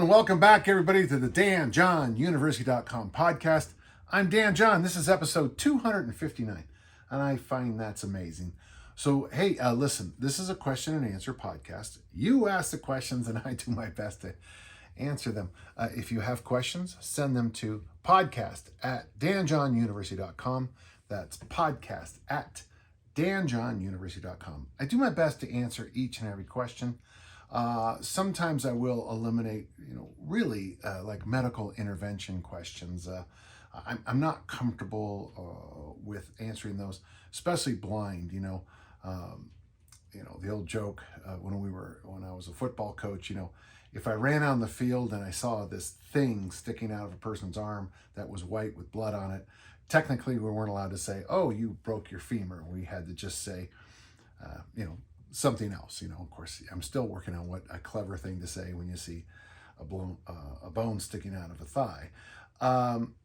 and welcome back, everybody, to the DanJohnUniversity.com podcast. I'm Dan John. This is episode 259, and I find that's amazing. So, hey, listen, this is a question and answer podcast. You ask the questions, and I do my best to answer them. If you have questions, send them to podcast@DanJohnUniversity.com. That's podcast@DanJohnUniversity.com. I do my best to answer each and every question. Sometimes I will eliminate, really like medical intervention questions. I'm not comfortable with answering those, especially blind. The old joke when I was a football coach. If I ran on the field and I saw this thing sticking out of a person's arm that was white with blood on it, technically we weren't allowed to say, "Oh, you broke your femur." We had to just say, something else. Of course, I'm still working on what a clever thing to say when you see a bone sticking out of a thigh. I'm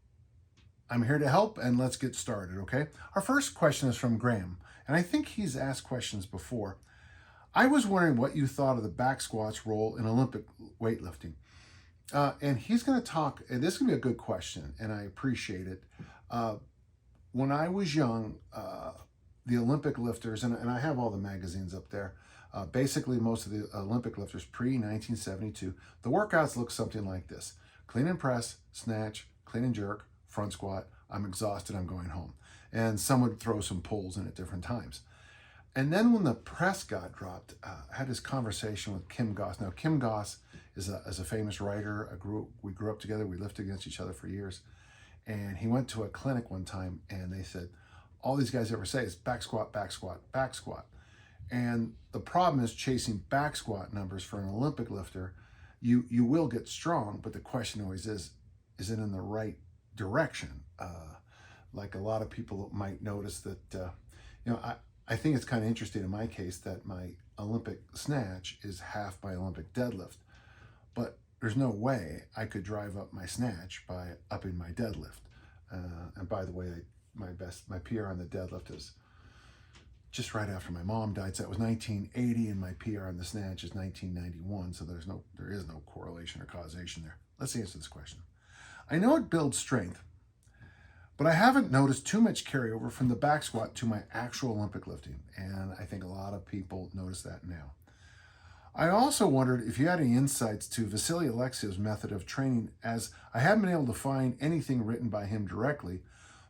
here to help, and let's get started, okay? Our first question is from Graham, and I think he's asked questions before. I was wondering what you thought of the back squat's role in Olympic weightlifting. And he's going to talk, and this is going to be a good question, and I appreciate it. When I was young, the Olympic lifters, and I have all the magazines up there, basically most of the Olympic lifters pre-1972, the workouts look something like this. Clean and press, snatch, clean and jerk, front squat, I'm exhausted, I'm going home. And some would throw some pulls in at different times. And then when the press got dropped, I had this conversation with Kim Goss. Now, Kim Goss is a famous writer. We grew up together, we lifted against each other for years. And he went to a clinic one time and they said, all these guys ever say is back squat, back squat, back squat. And the problem is chasing back squat numbers for an Olympic lifter. You will get strong, but the question always is it in the right direction? Like a lot of people might notice that, I think it's kind of interesting in my case that my Olympic snatch is half my Olympic deadlift, but there's no way I could drive up my snatch by upping my deadlift. And by the way, my PR on the deadlift is just right after my mom died. So that was 1980, and my PR on the snatch is 1991. So there is no correlation or causation there. Let's answer this question. I know it builds strength, but I haven't noticed too much carryover from the back squat to my actual Olympic lifting. And I think a lot of people notice that now. I also wondered if you had any insights to Vasily Alexiev's method of training, as I haven't been able to find anything written by him directly,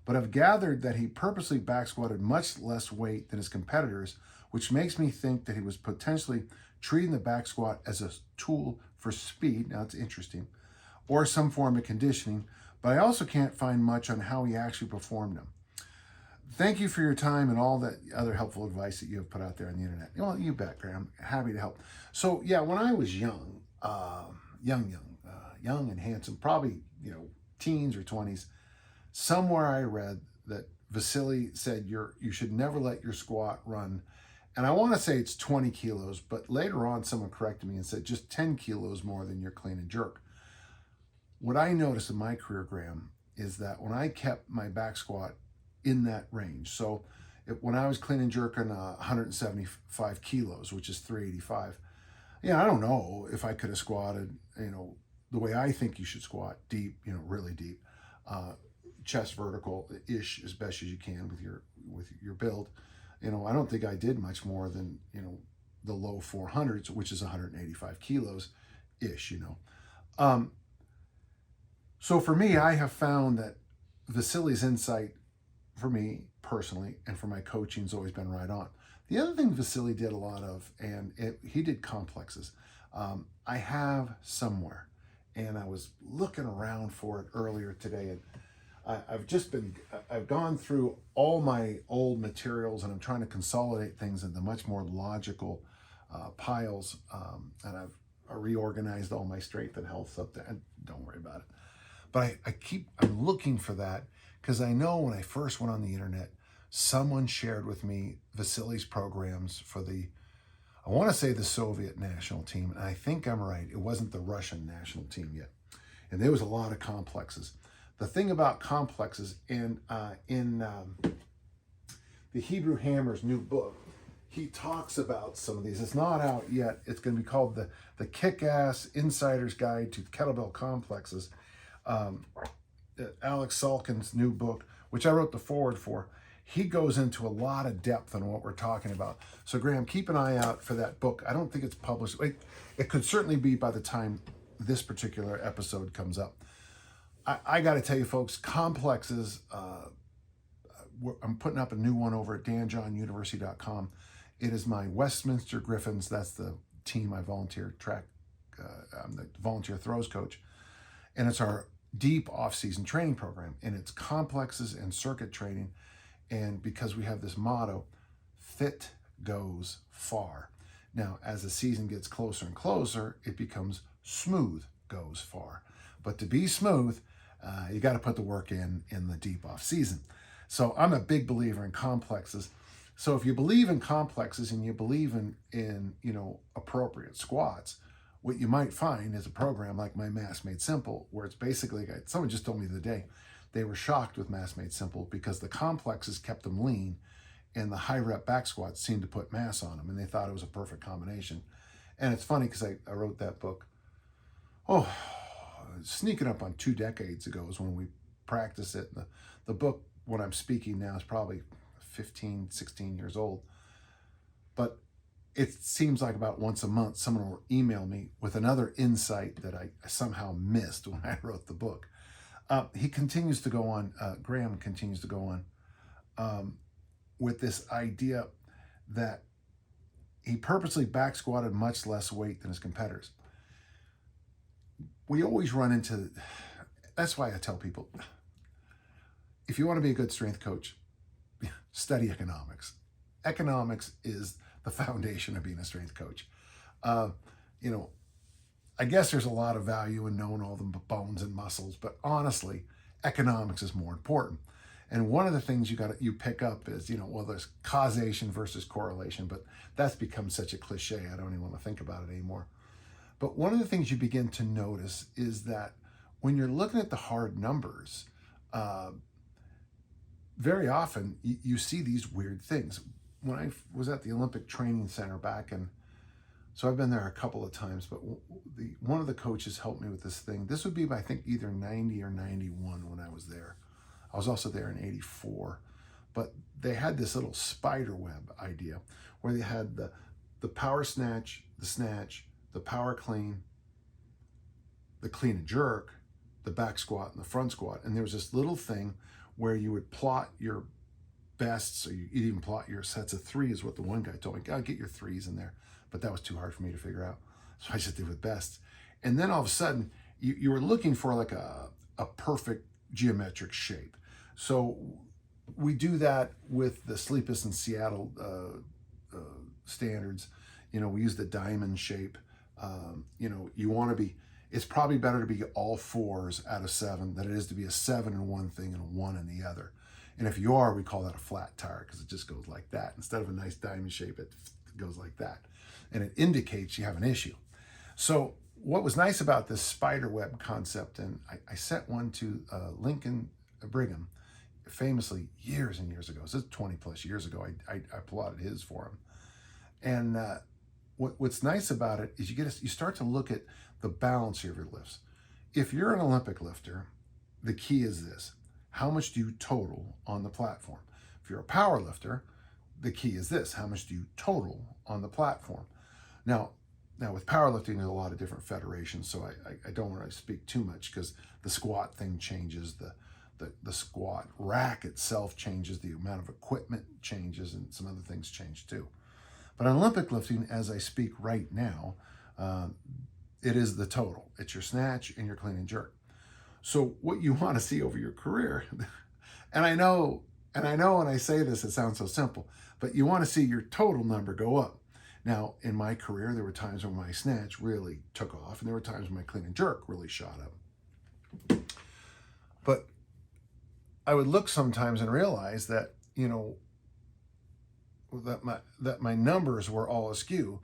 but I've gathered that he purposely back squatted much less weight than his competitors, which makes me think that he was potentially treating the back squat as a tool for speed, now it's interesting, or some form of conditioning, but I also can't find much on how he actually performed them. Thank you for your time and all that other helpful advice that you have put out there on the internet. Well, you bet, Graham. Happy to help. So yeah, when I was young and handsome, probably, teens or 20s, somewhere I read that Vasily said you should never let your squat run. And I want to say it's 20 kilos, but later on someone corrected me and said just 10 kilos more than your clean and jerk. What I noticed in my career, Graham, is that when I kept my back squat in that range, so when I was clean and jerking 175 kilos, which is 385, I don't know if I could have squatted, the way I think you should squat, deep, really deep, chest vertical-ish as best as you can with your build. I don't think I did much more than, the low 400s, which is 185 kilos-ish, So for me, I have found that Vasily's insight for me personally and for my coaching has always been right on. The other thing Vasily did a lot of, he did complexes. I have somewhere, and I was looking around for it earlier today, and I've gone through all my old materials, and I'm trying to consolidate things into much more logical piles, and I've reorganized all my strength and health up there, and don't worry about it. But I'm looking for that, because I know when I first went on the internet, someone shared with me Vasily's programs for I want to say the Soviet national team, and I think I'm right. It wasn't the Russian national team yet. And there was a lot of complexes. The thing about complexes in the Hebrew Hammer's new book, he talks about some of these. It's not out yet. It's going to be called the Kick-Ass Insider's Guide to Kettlebell Complexes. Alex Salkin's new book, which I wrote the foreword for. He goes into a lot of depth on what we're talking about. So Graham, keep an eye out for that book. I don't think it's published. It could certainly be by the time this particular episode comes up. I got to tell you, folks, complexes, I'm putting up a new one over at danjohnuniversity.com. It is my Westminster Griffins. That's the team I volunteer track. I'm the volunteer throws coach. And it's our deep off-season training program. And it's complexes and circuit training. And because we have this motto, fit goes far. Now, as the season gets closer and closer, it becomes smooth goes far. But to be smooth, you got to put the work in the deep off season. So I'm a big believer in complexes. So if you believe in complexes and you believe in appropriate squats, what you might find is a program like my Mass Made Simple, where it's basically, someone just told me the other day, they were shocked with Mass Made Simple because the complexes kept them lean and the high rep back squats seemed to put mass on them, and they thought it was a perfect combination. And it's funny because I wrote that book, sneaking up on 2 decades ago is when we practiced it. The book, when I'm speaking now, is probably 15, 16 years old. But it seems like about once a month, someone will email me with another insight that I somehow missed when I wrote the book. He continues to go on, Graham continues to go on with this idea that he purposely back squatted much less weight than his competitors. We always run into, that's why I tell people, if you want to be a good strength coach, study economics. Economics is the foundation of being a strength coach. I guess there's a lot of value in knowing all the bones and muscles, but honestly, economics is more important. And one of the things you pick up is, there's causation versus correlation, but that's become such a cliche, I don't even want to think about it anymore. But one of the things you begin to notice is that when you're looking at the hard numbers, very often you see these weird things. When I was at the Olympic Training Center back in, so I've been there a couple of times, but one of the coaches helped me with this thing. This would be, I think, either 90 or 91 when I was there. I was also there in 84. But they had this little spider web idea where they had the power snatch, the power clean, the clean and jerk, the back squat, and the front squat. And there was this little thing where you would plot your bests, or you'd even plot your sets of 3 is what the one guy told me. Get your 3s in there. But that was too hard for me to figure out. So I just did with bests. And then all of a sudden, you were looking for like a perfect geometric shape. So we do that with the Sleepus and Seattle standards. We use the diamond shape. You want to be, it's probably better to be all 4s out of 7 than it is to be a 7 in one thing and a 1 in the other. And if you are, we call that a flat tire because it just goes like that. Instead of a nice diamond shape, it goes like that. And it indicates you have an issue. So what was nice about this spider web concept, and I sent one to Lincoln Brigham, famously years and years ago. This is 20 plus years ago. I plotted his for him. And what's nice about it is you start to look at the balance of your lifts. If you're an Olympic lifter, the key is this: how much do you total on the platform? If you're a power lifter, the key is this: how much do you total on the platform? Now with powerlifting, there's a lot of different federations, so I don't want to speak too much because the squat thing changes, the squat rack itself changes, the amount of equipment changes, and some other things change too. But on Olympic lifting, as I speak right now, it is the total. It's your snatch and your clean and jerk. So what you want to see over your career, and I know when I say this, it sounds so simple, but you want to see your total number go up. Now, in my career, there were times when my snatch really took off, and there were times when my clean and jerk really shot up. But I would look sometimes and realize that, that my numbers were all askew.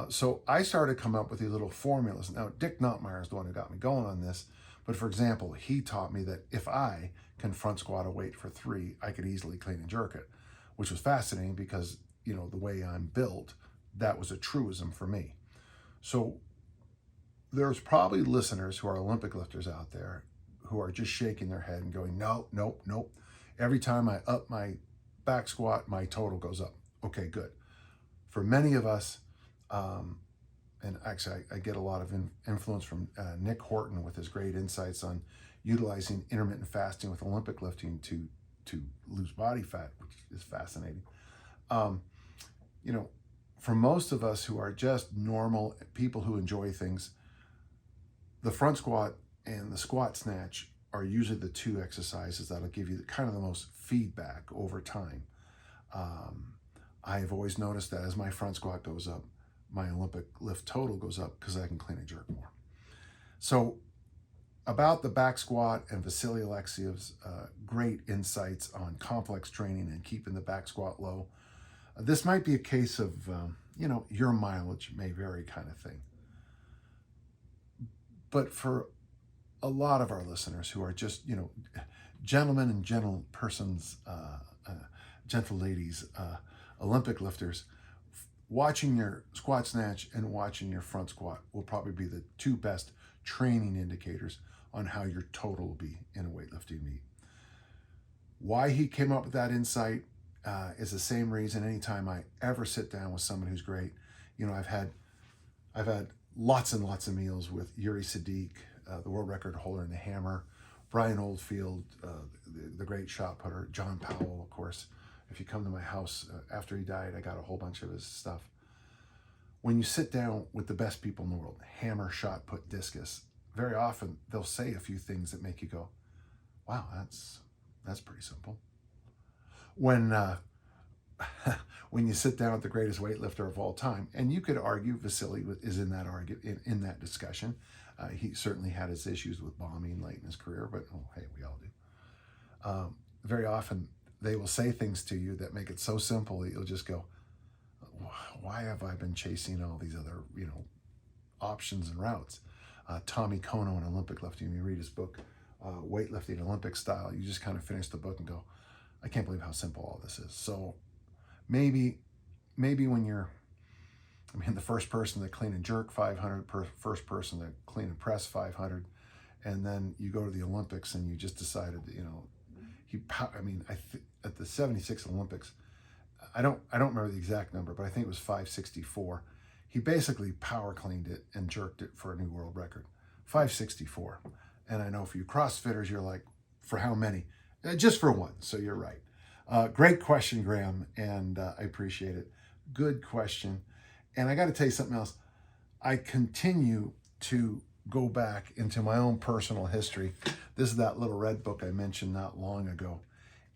So I started to come up with these little formulas. Now, Dick Notmeyer is the one who got me going on this. But for example, he taught me that if I can front squat a weight for 3, I could easily clean and jerk it, which was fascinating because the way I'm built, that was a truism for me. So there's probably listeners who are Olympic lifters out there who are just shaking their head and going, no, nope, nope. Every time I up my back squat, my total goes up. Okay, good. For many of us, and actually I get a lot of influence from Nick Horton with his great insights on utilizing intermittent fasting with Olympic lifting to lose body fat, which is fascinating. For most of us who are just normal people who enjoy things, the front squat and the squat snatch are usually the two exercises that'll give you kind of the most feedback over time. I've always noticed that as my front squat goes up, my Olympic lift total goes up because I can clean and jerk more. So about the back squat and Vasily Alexiev's great insights on complex training and keeping the back squat low. This might be a case of, your mileage may vary kind of thing. But for a lot of our listeners who are just, gentlemen and gentle persons, gentle ladies, Olympic lifters, watching your squat snatch and watching your front squat will probably be the two best training indicators on how your total will be in a weightlifting meet. Why he came up with that insight is the same reason anytime I ever sit down with someone who's great. I've had lots and lots of meals with Yuri Sadiq, the world record holder in the hammer, Brian Oldfield, the great shot putter, John Powell, of course. If you come to my house after he died, I got a whole bunch of his stuff. When you sit down with the best people in the world, hammer, shot put, discus, very often they'll say a few things that make you go, wow, that's pretty simple. When you sit down with the greatest weightlifter of all time, and you could argue Vasily is in that discussion. He certainly had his issues with bombing late in his career, but hey, we all do. Very often they will say things to you that make it so simple that you'll just go, why have I been chasing all these other options and routes? Tommy Kono in Olympic lifting, you read his book, Weightlifting Olympic Style, you just kind of finish the book and go, I can't believe how simple all this is. So maybe when you're, the first person to clean and jerk 500, first person to clean and press 500, and then you go to the Olympics and you just decided that, at the 76 Olympics, I don't remember the exact number, but I think it was 564. He basically power cleaned it and jerked it for a new world record, 564. And I know for you CrossFitters, you're like, for how many? Just for one, so you're right. Great question, Graham, and I appreciate it. Good question. And I got to tell you something else. I continue to go back into my own personal history. This is that little red book I mentioned not long ago.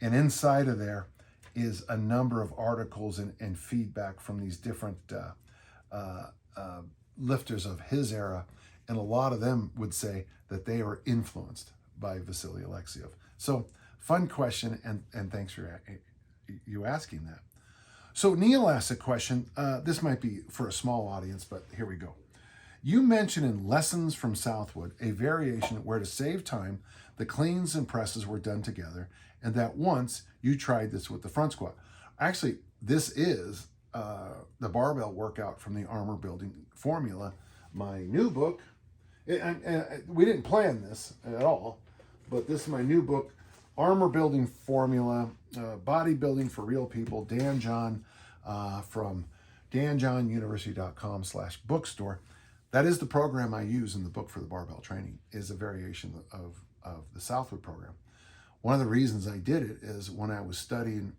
And inside of there is a number of articles and feedback from these different lifters of his era. And a lot of them would say that they were influenced by Vasily Alexiev. So fun question, and thanks for you asking that. So Neil asked a question. This might be for a small audience, but here we go. You mentioned in Lessons from Southwood a variation where to save time, the cleans and presses were done together, and that once you tried this with the front squat. Actually, this is the barbell workout from the Armor Building Formula, my new book. We didn't plan this at all, but this is my new book, Armor Building Formula, Bodybuilding for Real People, Dan John, from danjohnuniversity.com/bookstore. That is the program I use in the book for the barbell training, is a variation of the Southwood program. One of the reasons I did it is when I was studying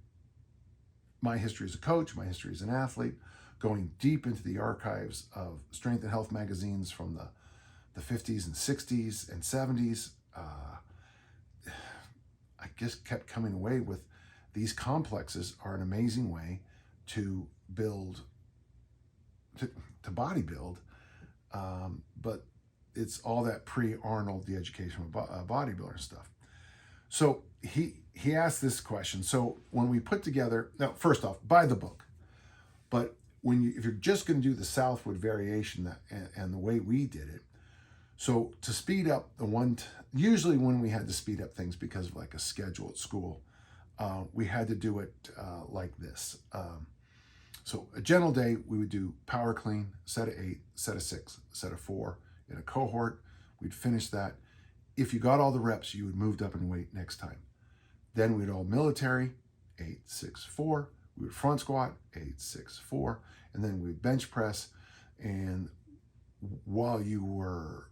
my history as a coach, my history as an athlete, going deep into the archives of strength and health magazines from the 50s and 60s and 70s, I just kept coming away with these complexes are an amazing way to build, to bodybuild, but it's all that pre-Arnold, the education of bodybuilder stuff. So he asked this question. So when we put together, now first off, buy the book, but if you're just going to do the Southwood variation and the way we did it, so to speed up usually when we had to speed up things because of like a schedule at school, we had to do it like this. So a general day, we would do power clean, set of 8, set of 6, set of 4 in a cohort. We'd finish that. If you got all the reps, you would move up in weight next time. Then we'd all military, 8, 6, 4. We would front squat, 8, 6, 4. And then we'd bench press. And while you were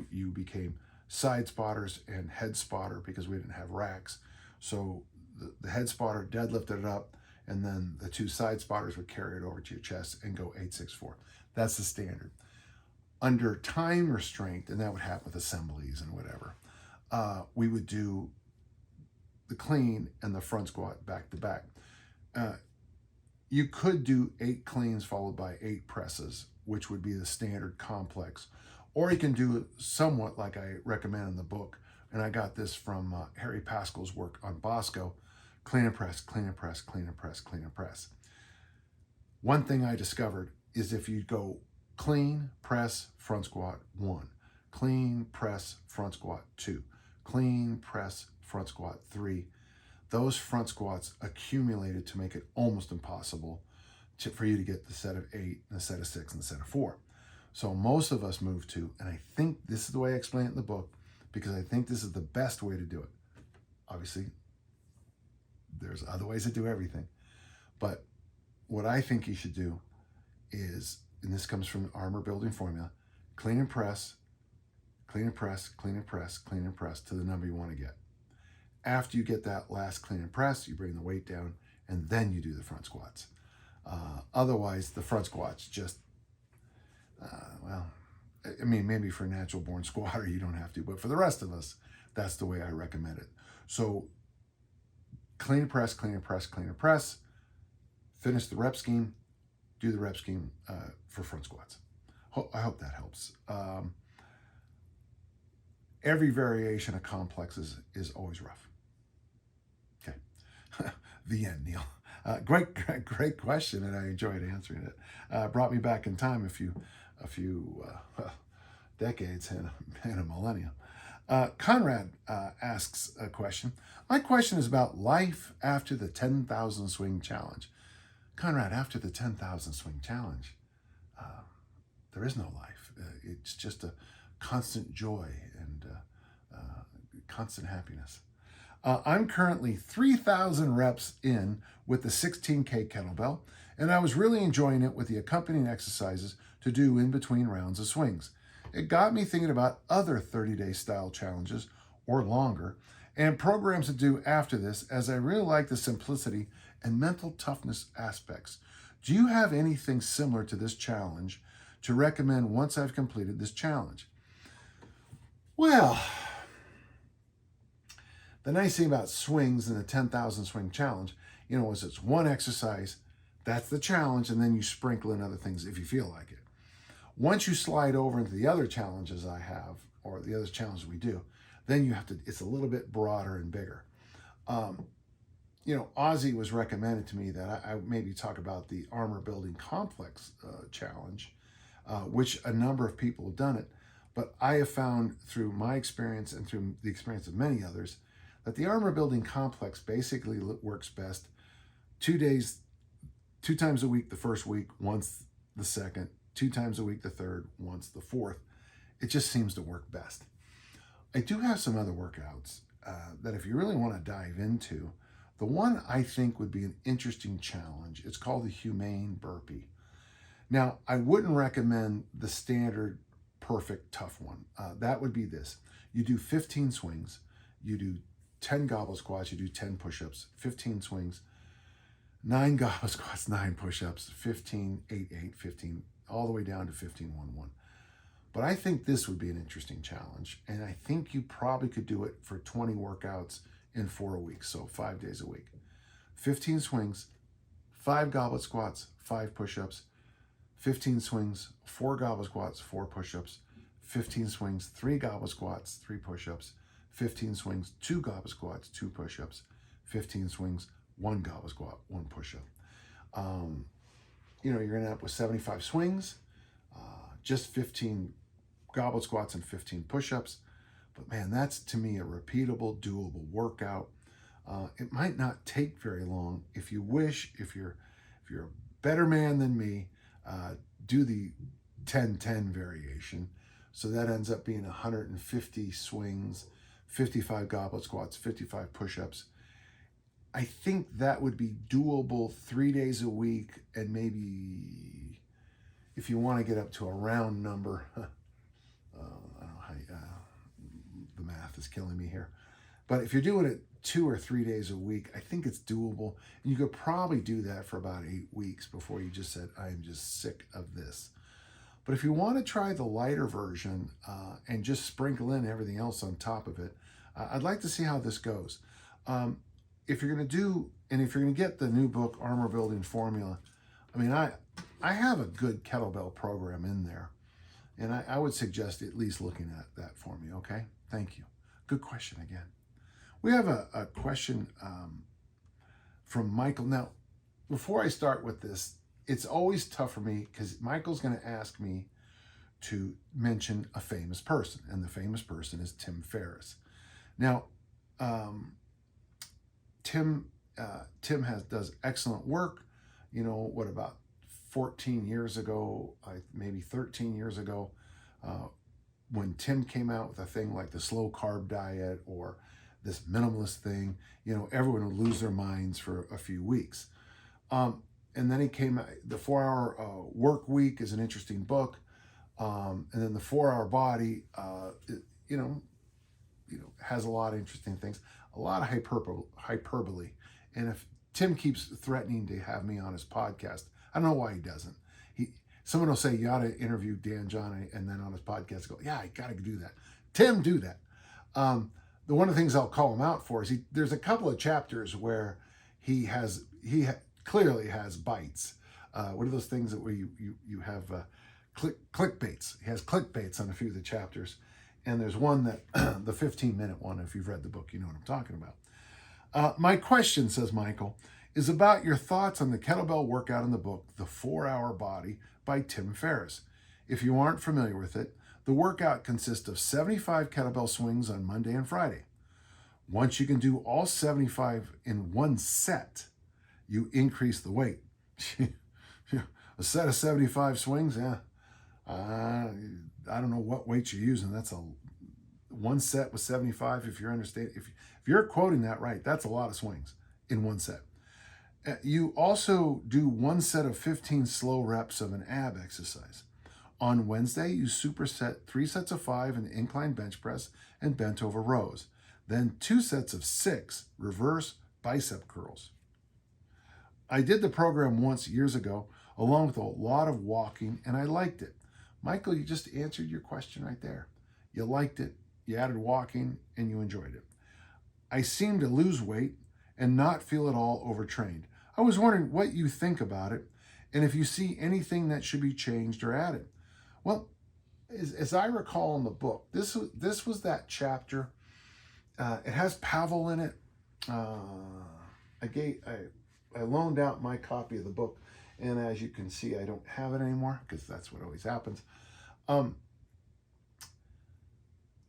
you became side spotters and head spotter because we didn't have racks. So the head spotter deadlifted it up, and then the 2 side spotters would carry it over to your chest and go 8, 6, 4. That's the standard. Under time restraint, and that would happen with assemblies and whatever, we would do the clean and the front squat back to back. You could do 8 cleans followed by 8 presses, which would be the standard complex. Or you can do it somewhat like I recommend in the book, and I got this from Harry Pascal's work on Bosco: clean and press, clean and press, clean and press, clean and press. One thing I discovered is if you go clean, press, front squat, 1, clean, press, front squat, 2, clean, press, front squat, 3, those front squats accumulated to make it almost impossible for you to get the set of 8 and the set of 6 and the set of 4. So most of us move to, and I think this is the way I explain it in the book, because I think this is the best way to do it. Obviously, there's other ways to do everything. But what I think you should do is, and this comes from the armor building formula, clean and press, clean and press, clean and press, clean and press to the number you want to get. After you get that last clean and press, you bring the weight down, and then you do the front squats. Otherwise, the front squats just, I mean, maybe for a natural born squatter, you don't have to, but for the rest of us, that's the way I recommend it. So clean and press, clean and press, clean and press, finish the rep scheme, do the rep scheme for front squats. I hope that helps. Every variation of complexes is always rough. Okay. The end, Neil. Great question, and I enjoyed answering it. Brought me back in time a few decades and a millennium. Conrad asks a question. My question is about life after the 10,000 swing challenge. Conrad, after the 10,000 swing challenge, there is no life. It's just a constant joy and constant happiness. I'm currently 3,000 reps in with the 16K kettlebell, and I was really enjoying it with the accompanying exercises to do in between rounds of swings. It got me thinking about other 30-day style challenges or longer and programs to do after this, as I really like the simplicity and mental toughness aspects. Do you have anything similar to this challenge to recommend once I've completed this challenge? Well, the nice thing about swings and the 10,000 swing challenge, is it's one exercise, that's the challenge, and then you sprinkle in other things if you feel like it. Once you slide over into the other challenges I have, or the other challenges we do, then you have to, it's a little bit broader and bigger. Ozzy was recommended to me that I maybe talk about the armor building complex challenge, which a number of people have done it. But I have found through my experience and through the experience of many others that the armor building complex basically works best 2 days, 2 times a week the first week, once the second, 2 times a week the third, once the fourth. It just seems to work best. I do have some other workouts that if you really want to dive into, the one I think would be an interesting challenge, it's called the humane burpee. Now, I wouldn't recommend the standard perfect tough one. That would be this. You do 15 swings, you do 10 goblet squats, you do 10 push-ups, 15 swings, 9 goblet squats, 9 push-ups, 15, 8, 8, 15, all the way down to 15, 1, 1. But I think this would be an interesting challenge, and I think you probably could do it for 20 workouts in 4 weeks, so 5 days a week. 15 swings, 5 goblet squats, 5 push-ups, 15 swings, 4 goblet squats, 4 push-ups, 15 swings, 3 goblet squats, 3 push-ups, 15 swings, 2 goblet squats, 2 push-ups, 15 swings, 1 goblet squat, 1 push-up. You're going to end up with 75 swings, just 15 goblet squats and 15 push-ups. But man, that's to me a repeatable, doable workout. It might not take very long if you wish, if you're you're a better man than me, do the 10-10 variation. So that ends up being 150 swings, 55 goblet squats, 55 push-ups. I think that would be doable 3 days a week, and maybe if you want to get up to a round number, I don't know how the math is killing me here. But if you're doing it 2 or 3 days a week, I think it's doable. And you could probably do that for about 8 weeks before you just said, I'm just sick of this. But if you want to try the lighter version and just sprinkle in everything else on top of it, I'd like to see how this goes. If you're going to do, and if you're going to get the new book, Armor Building Formula, I mean, I have a good kettlebell program in there. And I would suggest at least looking at that for me, okay? Thank you. Good question again. We have a question from Michael. Now, before I start with this, it's always tough for me because Michael's going to ask me to mention a famous person, and the famous person is Tim Ferris. Now, Tim does excellent work. You know, what, about 14 years ago, maybe 13 years ago, when Tim came out with a thing like the slow carb diet or this minimalist thing, you know, everyone would lose their minds for a few weeks. And then he came out, the 4-Hour Work Week is an interesting book. And then the 4-Hour Body, has a lot of interesting things, a lot of hyperbole. And if Tim keeps threatening to have me on his podcast, I don't know why he doesn't. Someone will say, you ought to interview Dan John, and then on his podcast go, yeah, I got to do that. Tim, do that. One of the things I'll call him out for is there's a couple of chapters where he clearly has bites. What are those things that where you have clickbaits? He has clickbaits on a few of the chapters. And there's one that, the 15-minute one, if you've read the book, you know what I'm talking about. My question, says Michael, is about your thoughts on the kettlebell workout in the book, The 4-Hour Body by Tim Ferris. If you aren't familiar with it, the workout consists of 75 kettlebell swings on Monday and Friday. Once you can do all 75 in one set, you increase the weight. A set of 75 swings, yeah. I don't know what weight you're using. That's one set with 75. If you're quoting that right, that's a lot of swings in one set. You also do one set of 15 slow reps of an ab exercise. On Wednesday, you superset 3 sets of 5 in incline bench press and bent over rows. Then 2 sets of 6 reverse bicep curls. I did the program once years ago, along with a lot of walking, and I liked it. Michael, you just answered your question right there. You liked it, you added walking, and you enjoyed it. I seem to lose weight and not feel at all overtrained. I was wondering what you think about it, and if you see anything that should be changed or added. Well, as I recall in the book, this was that chapter. It has Pavel in it. I loaned out my copy of the book, and as you can see, I don't have it anymore because that's what always happens.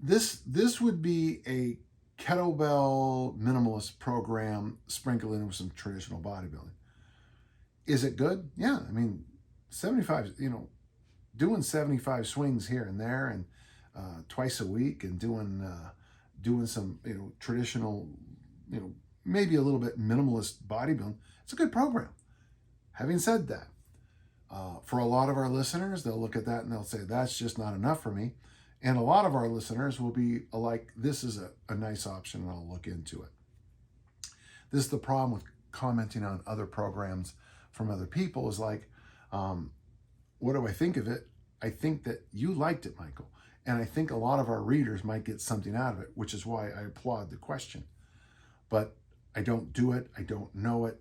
This would be a kettlebell minimalist program sprinkled in with some traditional bodybuilding. Is it good? Yeah, I mean, 75, doing 75 swings here and there and twice a week and doing some, traditional, maybe a little bit minimalist bodybuilding, it's a good program. Having said that, for a lot of our listeners, they'll look at that and they'll say, that's just not enough for me. And a lot of our listeners will be like, this is a nice option and I'll look into it. This is the problem with commenting on other programs from other people is like, what do I think of it? I think that you liked it, Michael. And I think a lot of our readers might get something out of it, which is why I applaud the question. But I don't do it. I don't know it.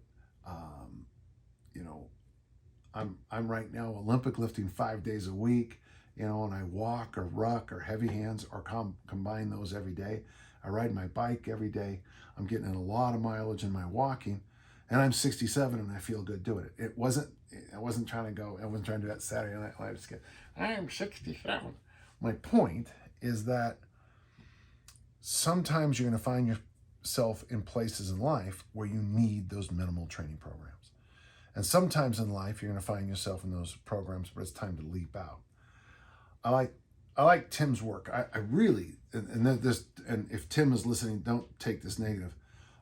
I'm right now Olympic lifting 5 days a week, and I walk or ruck or heavy hands or combine those every day. I ride my bike every day. I'm getting in a lot of mileage in my walking, and I'm 67 and I feel good doing it. I wasn't trying to do that Saturday Night Live skit. I'm 67. My point is that sometimes you're going to find yourself in places in life where you need those minimal training programs. And sometimes in life, you're going to find yourself in those programs, but it's time to leap out. I like Tim's work. I really, and if Tim is listening, don't take this negative,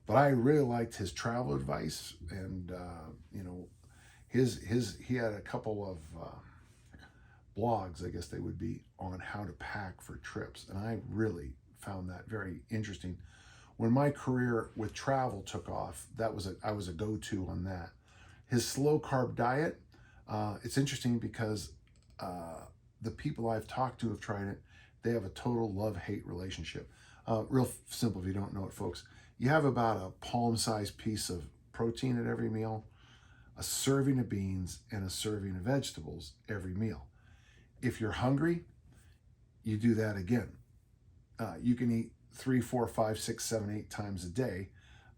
but I really liked his travel advice, and you know, he had a couple of blogs, I guess they would be, on how to pack for trips, and I really found that very interesting. When my career with travel took off, I was a go-to on that. His slow carb diet, it's interesting because the people I've talked to have tried it. They have a total love-hate relationship. Real simple if you don't know it, folks. You have about a palm-sized piece of protein at every meal, a serving of beans, and a serving of vegetables every meal. If you're hungry, you do that again. You can eat 3, 4, 5, 6, 7, 8 times a day.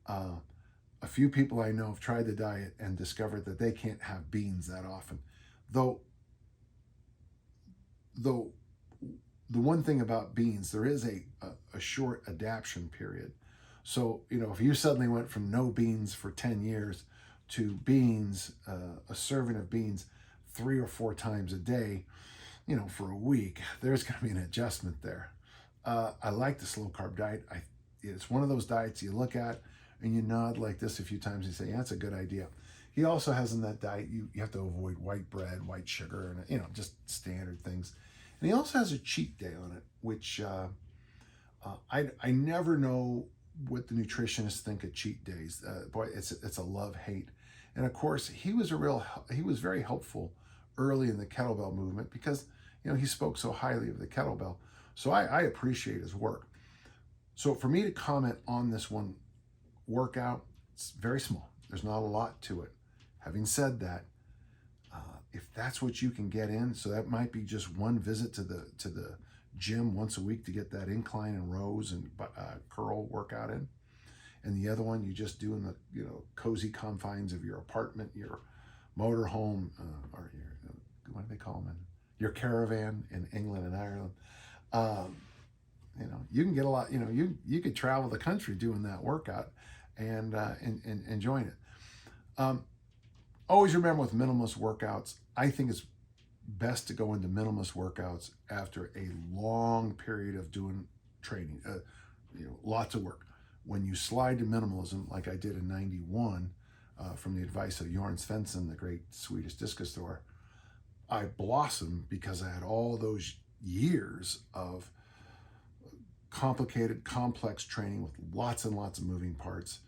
A few people I know have tried the diet and discovered that they can't have beans that often. Though the one thing about beans, there is a short adaptation period. So, you know, if you suddenly went from no beans for 10 years to beans, a serving of beans 3 or 4 times a day, you know, for a week, there's going to be an adjustment there. I like the slow carb diet. It's one of those diets you look at and you nod like this a few times and say, yeah, that's a good idea. He also has in that diet, you have to avoid white bread, white sugar, and, you know, just standard things. And he also has a cheat day on it, which I never know what the nutritionists think of cheat days. Boy, it's a love-hate. And of course, he was very helpful early in the kettlebell movement because, you know, he spoke so highly of the kettlebell. So I appreciate his work. So for me to comment on this one workout, it's very small. There's not a lot to it. Having said that, if that's what you can get in, so that might be just one visit to the gym once a week to get that incline and rows and curl workout in, and the other one you just do in the, you know, cozy confines of your apartment, your motor home, or your, what do they call them, your caravan in England and Ireland. You know, you can get a lot. You know, you could travel the country doing that workout and enjoying it. Always remember with minimalist workouts, I think it's best to go into minimalist workouts after a long period of doing training, you know, lots of work. When you slide to minimalism, like I did in '91, from the advice of Jorn Svensson, the great Swedish discus thrower, I blossomed because I had all those years of complicated, complex training with lots and lots of moving parts.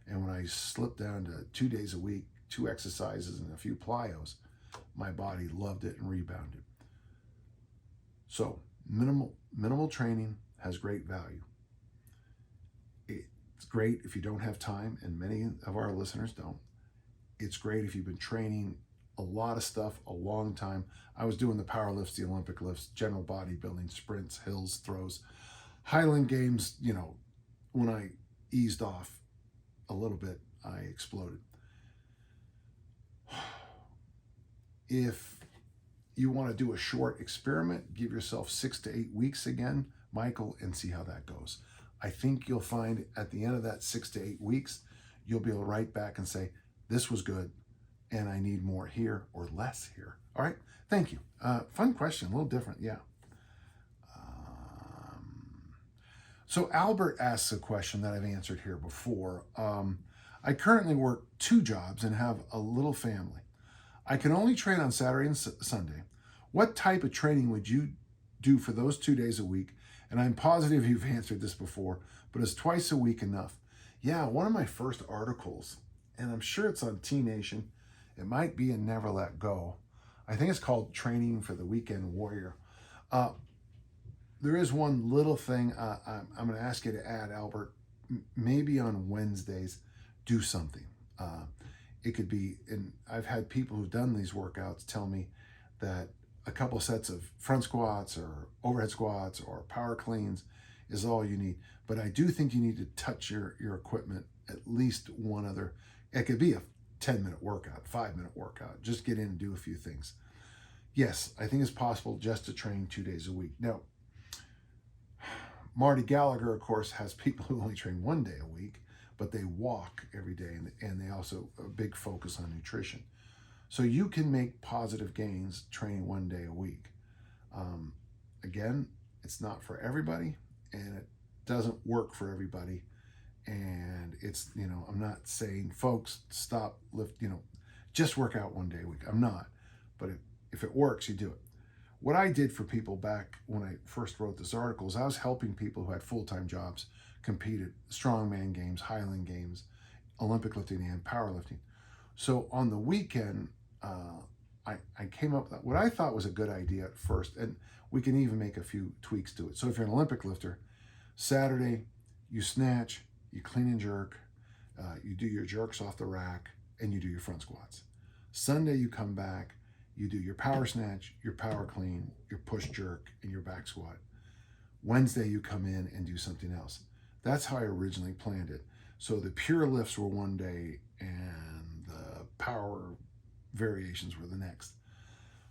And when I slipped down to 2 days a week, 2 exercises and a few plyos, my body loved it and rebounded. So minimal training has great value. It's great if you don't have time, and many of our listeners don't. It's great if you've been training a lot of stuff a long time. I was doing the power lifts, the Olympic lifts, general bodybuilding, sprints, hills, throws, Highland Games. You know, when I eased off a little bit, I exploded. If you want to do a short experiment, give yourself 6 to 8 weeks again, Michael, and see how that goes. I think you'll find at the end of that 6 to 8 weeks, you'll be able to write back and say, this was good, and I need more here or less here. All right, thank you. Fun question, a little different, yeah. So Albert asks a question that I've answered here before. I currently work 2 jobs and have a little family. I can only train on Saturday and Sunday. What type of training would you do for those 2 days a week? And I'm positive you've answered this before, but is twice a week enough? Yeah, one of my first articles, and I'm sure it's on T Nation. It might be in Never Let Go. I think it's called Training for the Weekend Warrior. There is one little thing I'm going to ask you to add, Albert. Maybe on Wednesdays, do something. It could be, and I've had people who've done these workouts tell me that a couple sets of front squats or overhead squats or power cleans is all you need. But I do think you need to touch your equipment at least one other. It could be a 10-minute workout, 5-minute workout. Just get in and do a few things. Yes, I think it's possible just to train 2 days a week. Now, Marty Gallagher, of course, has people who only train 1 day a week, but they walk every day, and they also a big focus on nutrition. So you can make positive gains training 1 day a week. Again, it's not for everybody, and it doesn't work for everybody. And it's, I'm not saying, folks, stop just work out 1 day a week. I'm not. But if it works, you do it. What I did for people back when I first wrote this article is I was helping people who had full-time jobs compete at strongman games, Highland Games, Olympic lifting, and powerlifting. So on the weekend, I came up with what I thought was a good idea at first, and we can even make a few tweaks to it. So if you're an Olympic lifter, Saturday, you snatch, you clean and jerk, you do your jerks off the rack, and you do your front squats. Sunday, you come back, you do your power snatch, your power clean, your push jerk, and your back squat. Wednesday, you come in and do something else. That's how I originally planned it. So the pure lifts were 1 day, and the power variations were the next.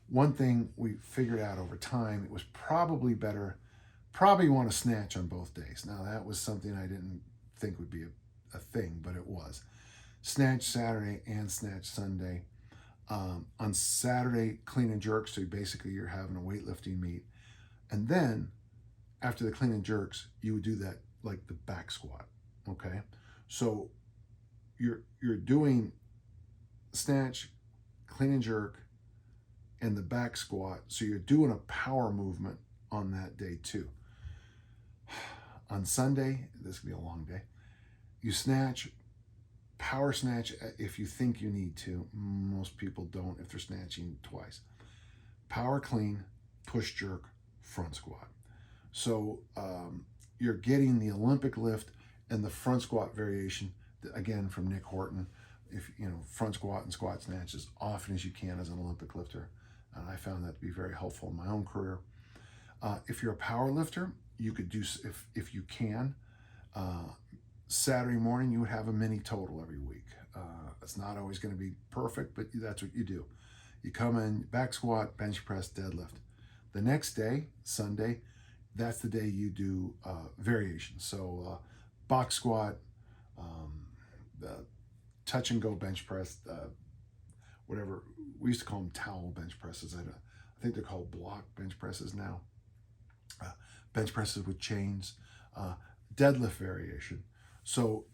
One thing we figured out over time, it was probably better, probably want to snatch on both days. Now that was something I didn't think would be a thing, but it was. Snatch Saturday and snatch Sunday. On Saturday, clean and jerk, so basically you're having a weightlifting meet. And then after the clean and jerks, you would do that like the back squat, okay? So you're doing snatch, clean and jerk, and the back squat. So you're doing a power movement on that day too. On Sunday, this could be a long day, you snatch, power snatch if you think you need to. Most people don't if they're snatching twice. Power clean, push jerk, front squat. So you're getting the Olympic lift and the front squat variation, again, from Nick Horton. If front squat and squat snatch as often as you can as an Olympic lifter. And I found that to be very helpful in my own career. If you're a power lifter, you could do, if you can, Saturday morning, you would have a mini total every week. It's not always going to be perfect, but that's what you do. You come in, back squat, bench press, deadlift. The next day, Sunday, that's the day you do variations. So box squat, the touch and go bench press, whatever, we used to call them towel bench presses. I think they're called block bench presses now. Bench presses with chains, deadlift variation. So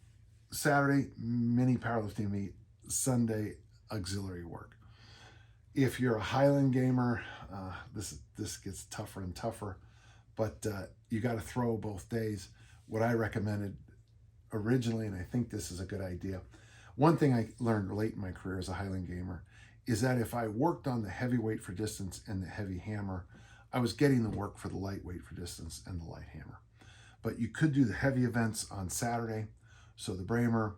Saturday, mini powerlifting meet, Sunday, auxiliary work. If you're a Highland gamer, this gets tougher and tougher, but you got to throw both days. What I recommended originally, and I think this is a good idea, one thing I learned late in my career as a Highland gamer is that if I worked on the heavyweight for distance and the heavy hammer, I was getting the work for the lightweight for distance and the light hammer. But you could do the heavy events on Saturday. So the Bramer,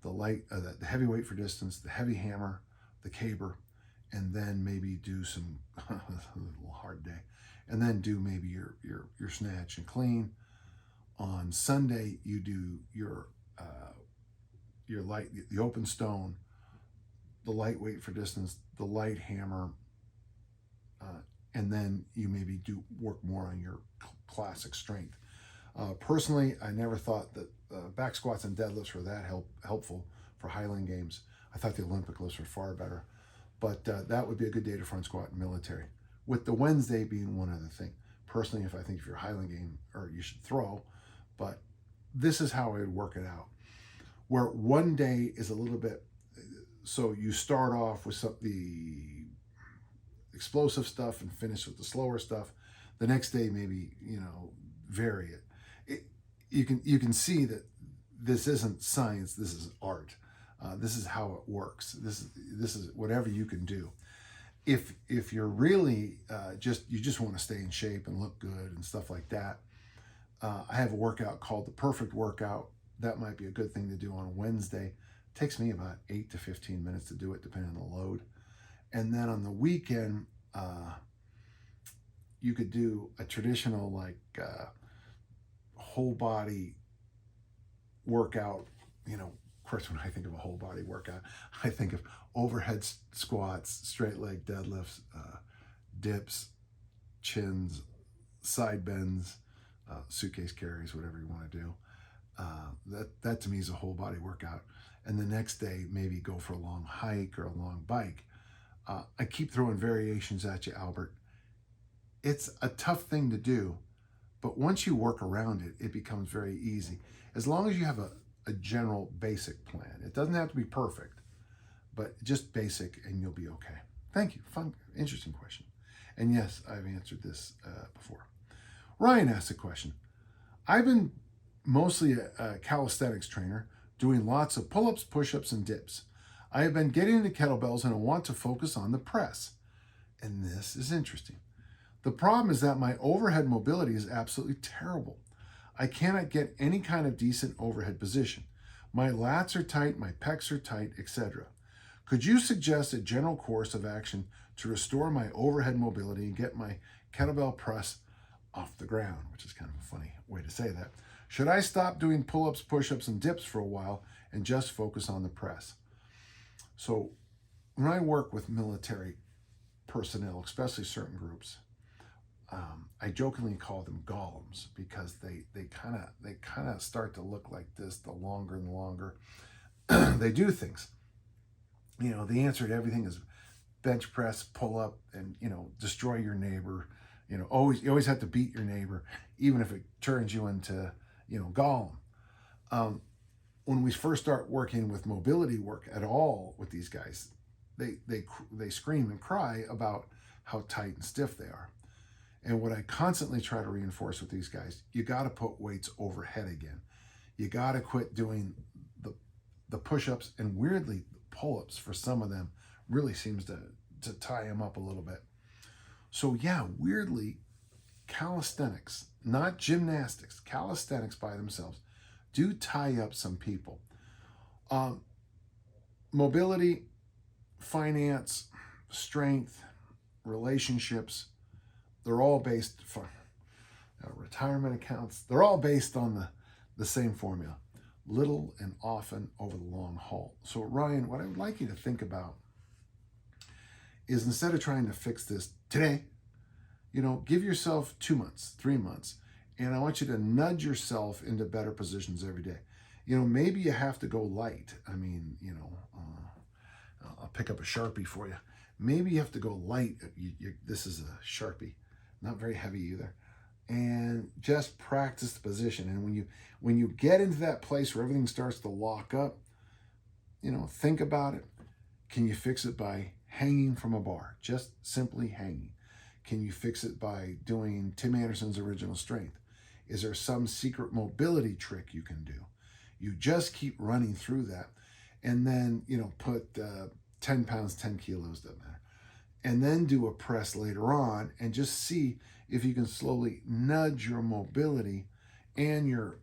the heavyweight for distance, the heavy hammer, the caber, and then maybe do some, a little hard day, and then do maybe your snatch and clean. On Sunday, you do your light, the open stone, the lightweight for distance, the light hammer, and then you maybe do work more on your classic strength. Personally, I never thought that back squats and deadlifts were that helpful for Highland Games. I thought the Olympic lifts were far better, but that would be a good day to front squat in military. With the Wednesday being one other thing. Personally, if you're a Highland game, or you should throw, but this is how I would work it out. Where 1 day is a little bit, so you start off with the explosive stuff and finish with the slower stuff. The next day, maybe, vary it. You can see that this isn't science, this is art. This is how it works. This is whatever you can do. If you're really you just want to stay in shape and look good and stuff like that, I have a workout called the Perfect Workout. That might be a good thing to do on a Wednesday. It takes me about 8 to 15 minutes to do it, depending on the load. And then on the weekend, you could do a traditional whole body workout. Of course, when I think of a whole body workout, I think of overhead squats, straight leg deadlifts, dips, chins, side bends, suitcase carries, whatever you want to do. that to me is a whole body workout. And the next day, maybe go for a long hike or a long bike. I keep throwing variations at you, Albert. It's a tough thing to do, but once you work around it, it becomes very easy. As long as you have a general basic plan. It doesn't have to be perfect, but just basic and you'll be okay. Thank you. Fun, interesting question. And yes, I've answered this before. Ryan asked a question. I've been mostly a calisthenics trainer, doing lots of pull-ups, push-ups, and dips. I have been getting into kettlebells and I want to focus on the press. And this is interesting. The problem is that my overhead mobility is absolutely terrible. I cannot get any kind of decent overhead position. My lats are tight, my pecs are tight, etc. Could you suggest a general course of action to restore my overhead mobility and get my kettlebell press off the ground, which is kind of a funny way to say that. Should I stop doing pull-ups, push-ups, and dips for a while and just focus on the press? So when I work with military personnel, especially certain groups, I jokingly call them golems because they kind of start to look like this the longer and longer they do things. You know, the answer to everything is bench press, pull up, and, you know, destroy your neighbor. You know, you always have to beat your neighbor, even if it turns you into, you know, Gollum. When we first start working with mobility work at all with these guys, they scream and cry about how tight and stiff they are. And what I constantly try to reinforce with these guys, you got to put weights overhead again. You got to quit doing the push-ups, and weirdly, the pull-ups for some of them really seems to tie them up a little bit. So yeah, weirdly, calisthenics, not gymnastics, calisthenics by themselves, do tie up some people. Mobility, finance, strength, relationships, they're all based for retirement accounts. They're all based on the same formula, little and often over the long haul. So Ryan, what I would like you to think about is, instead of trying to fix this today, you know, give yourself 2 months, 3 months, and I want you to nudge yourself into better positions every day. You know, maybe you have to go light. I mean, you know, I'll pick up a Sharpie for you. Maybe you have to go light. This is a Sharpie, not very heavy either. And just practice the position. And when you get into that place where everything starts to lock up, you know, think about it. Can you fix it by hanging from a bar? Just simply hanging. Can you fix it by doing Tim Anderson's original strength? Is there some secret mobility trick you can do? You just keep running through that. And then, you know, put 10 pounds, 10 kilos, doesn't matter. And then do a press later on and just see if you can slowly nudge your mobility and your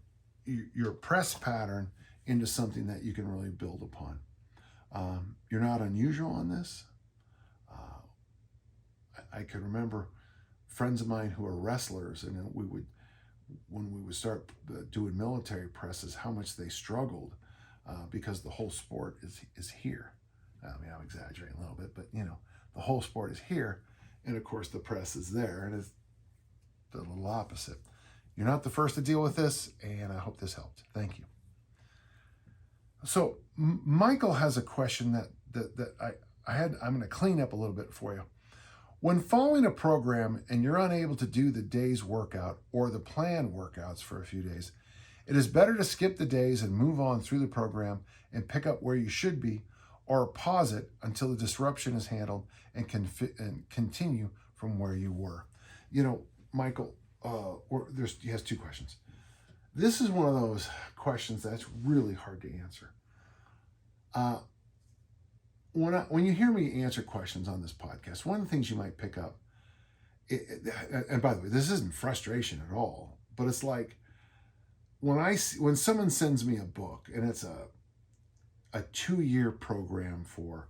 press pattern into something that you can really build upon. You're not unusual on this. I could remember friends of mine who are wrestlers, and when we would start doing military presses, how much they struggled because the whole sport is here. I mean, I'm exaggerating a little bit, but you know, the whole sport is here, and of course the press is there, and it's the little opposite. You're not the first to deal with this, and I hope this helped. Thank you. So Michael has a question that I'm going to clean up a little bit for you. When following a program and you're unable to do the day's workout or the planned workouts for a few days, it is better to skip the days and move on through the program and pick up where you should be, or pause it until the disruption is handled and continue from where you were. You know, Michael, he has 2 questions. This is one of those questions that's really hard to answer. When you hear me answer questions on this podcast, one of the things you might pick up, and by the way, this isn't frustration at all, but it's like when someone sends me a book and it's a 2-year program for,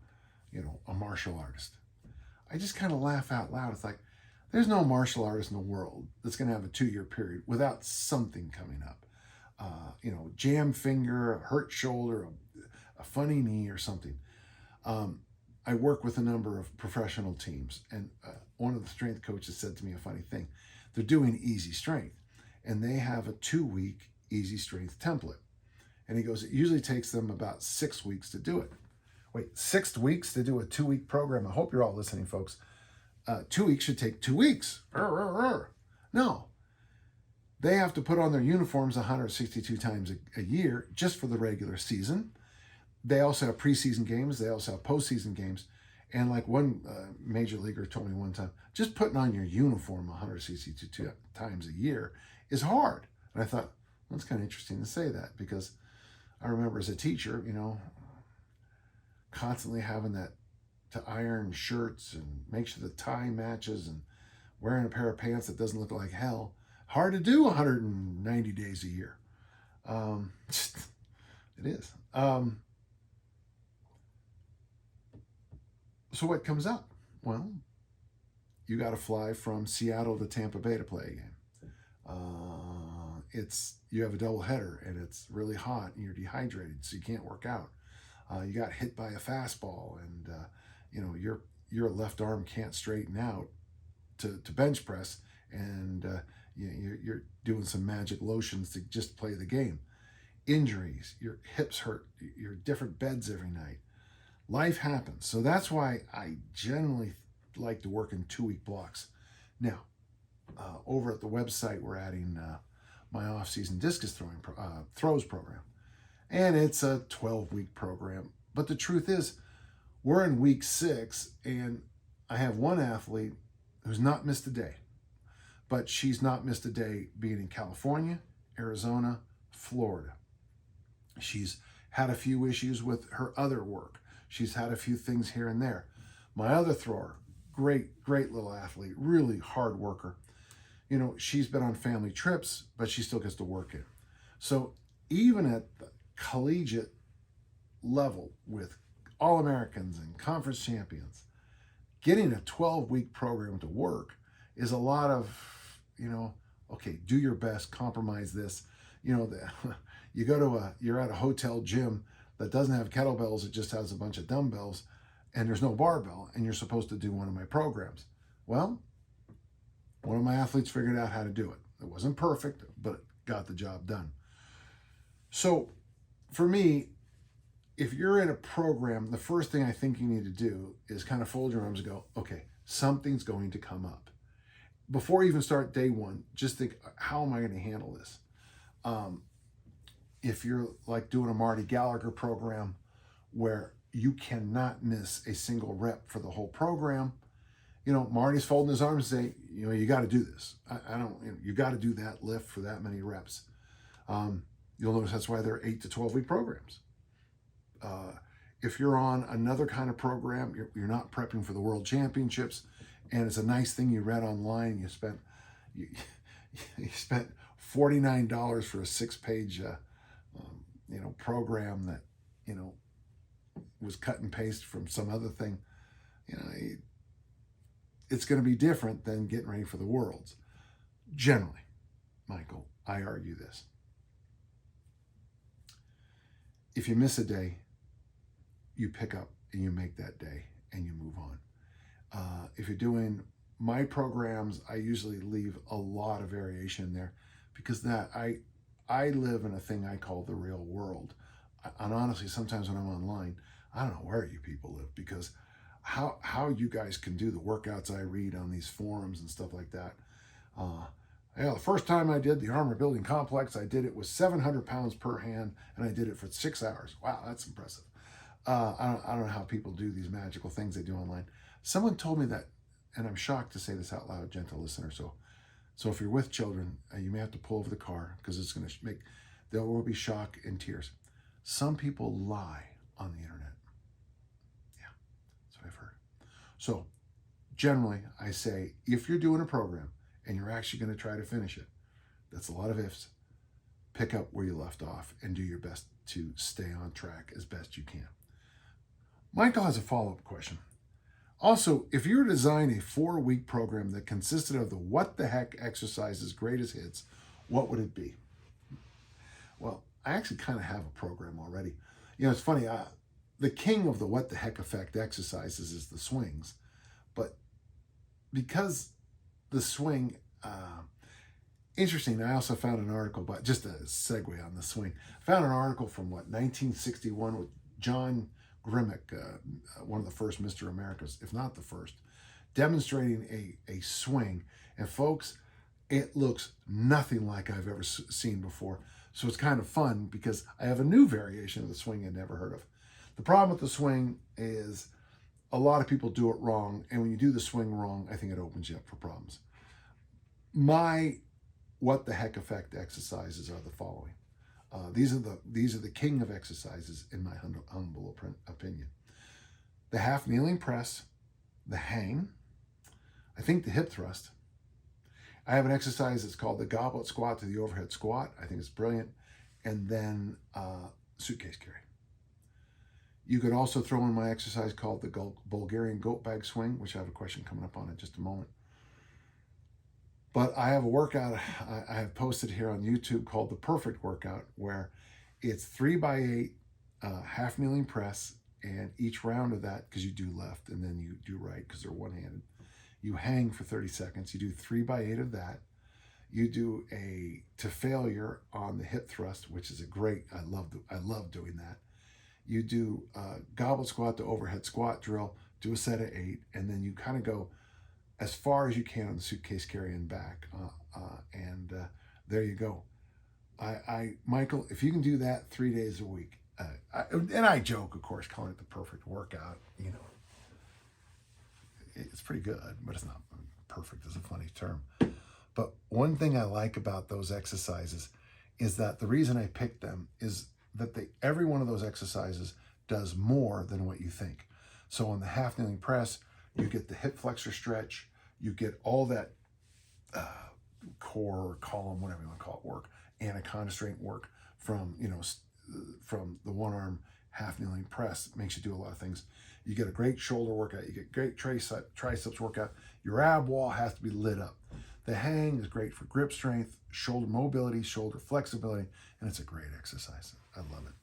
you know, a martial artist, I just kind of laugh out loud. It's like, there's no martial artist in the world that's going to have a 2-year period without something coming up. You know, jam finger, a hurt shoulder, a funny knee or something. I work with a number of professional teams, and one of the strength coaches said to me a funny thing. They're doing easy strength, and they have a 2-week easy strength template. And he goes, it usually takes them about 6 weeks to do it. Wait, 6 weeks to do a 2-week program? I hope you're all listening, folks. 2 weeks should take 2 weeks. No. They have to put on their uniforms 162 times a year just for the regular season. They also have preseason games. They also have postseason games. And like one major leaguer told me one time, just putting on your uniform 162 times a year is hard. And I thought, well, it's kind of interesting to say that, because I remember as a teacher, constantly having that to iron shirts and make sure the tie matches and wearing a pair of pants that doesn't look like hell. Hard to do 190 days a year. It is. So what comes up? Well, you got to fly from Seattle to Tampa Bay to play a game. You have a double header and it's really hot and you're dehydrated, so you can't work out. You got hit by a fastball and your left arm can't straighten out to bench press, and you're doing some magic lotions to just play the game. Injuries, your hips hurt, you're different beds every night. Life happens. So that's why I generally like to work in 2-week blocks. Now, over at the website, we're adding my off-season discus throws program. And it's a 12-week program. But the truth is, we're in week 6, and I have one athlete who's not missed a day. But she's not missed a day being in California, Arizona, Florida. She's had a few issues with her other work. She's had a few things here and there. My other thrower, great little athlete, really hard worker. She's been on family trips, but she still gets to work in. So even at the collegiate level with All-Americans and conference champions, getting a 12-week program to work is a lot of, okay, do your best, compromise this. You're at a hotel gym that doesn't have kettlebells, it just has a bunch of dumbbells, and there's no barbell, and you're supposed to do one of my programs. Well, one of my athletes figured out how to do it. It wasn't perfect, but it got the job done. So for me, if you're in a program, the first thing I think you need to do is kind of fold your arms and go, okay, something's going to come up. Before you even start day one, just think, how am I going to handle this? If you're like doing a Marty Gallagher program where you cannot miss a single rep for the whole program, Marty's folding his arms and saying, you got to do this. You got to do that lift for that many reps. You'll notice that's why they're 8 to 12-week programs. If you're on another kind of program, you're not prepping for the World Championships, and it's a nice thing you read online. You spent $49 for a 6-page program that was cut and paste from some other thing. It's going to be different than getting ready for the Worlds. Generally, Michael, I argue this. If you miss a day, you pick up and you make that day and you move on. If you're doing my programs, I usually leave a lot of variation in there, because I live in a thing I call the real world. And honestly, sometimes when I'm online, I don't know where you people live, because how you guys can do the workouts I read on these forums and stuff like that. The first time I did the armor building complex, I did it with 700 pounds per hand, and I did it for 6 hours. Wow, that's impressive. I don't know how people do these magical things they do online. Someone told me that, and I'm shocked to say this out loud, gentle listener. So if you're with children, you may have to pull over the car, because it's going to there will be shock and tears. Some people lie on the internet. Yeah, that's what I've heard. So generally, I say, if you're doing a program and you're actually going to try to finish it, that's a lot of ifs. Pick up where you left off and do your best to stay on track as best you can. Michael has a follow-up question. Also, if you were to design a 4-week program that consisted of the What the Heck Exercises greatest hits, what would it be? Well, I actually kind of have a program already. It's funny, the king of the What the Heck effect exercises is the swings. But because the swing, interesting, I also found an article, but just a segue on the swing. I found an article from 1961 with John Grimmick, one of the first Mr. Americas, if not the first, demonstrating a swing. And folks, it looks nothing like I've ever seen before. So it's kind of fun because I have a new variation of the swing I'd never heard of. The problem with the swing is a lot of people do it wrong. And when you do the swing wrong, I think it opens you up for problems. My what the heck effect exercises are the following. These are the king of exercises in my humble opinion. The half kneeling press, the hang, I think the hip thrust. I have an exercise that's called the goblet squat to the overhead squat. I think it's brilliant. And then suitcase carry. You could also throw in my exercise called the Bulgarian goat bag swing, which I have a question coming up on in just a moment. But I have a workout I have posted here on YouTube called the Perfect Workout, where it's 3x8 half kneeling press, and each round of that, because you do left and then you do right because they're one-handed, you hang for 30 seconds. You do 3x8 of that. You do a to failure on the hip thrust, which is a great, I love doing that. You do goblet squat to overhead squat drill, do a set of 8, and then you kind of go as far as you can on the suitcase carry and back. There you go. Michael, if you can do that 3 days a week, and I joke, of course, calling it the perfect workout, it's pretty good, but it's not perfect is a funny term. But one thing I like about those exercises is that the reason I picked them is that every one of those exercises does more than what you think. So on the half kneeling press, you get the hip flexor stretch, you get all that core or column, whatever you want to call it, work, anaconda strength work from the one arm half kneeling press. It makes you do a lot of things. You get a great shoulder workout, you get great triceps workout. Your ab wall has to be lit up. The hang is great for grip strength, shoulder mobility, shoulder flexibility, and it's a great exercise. I love it.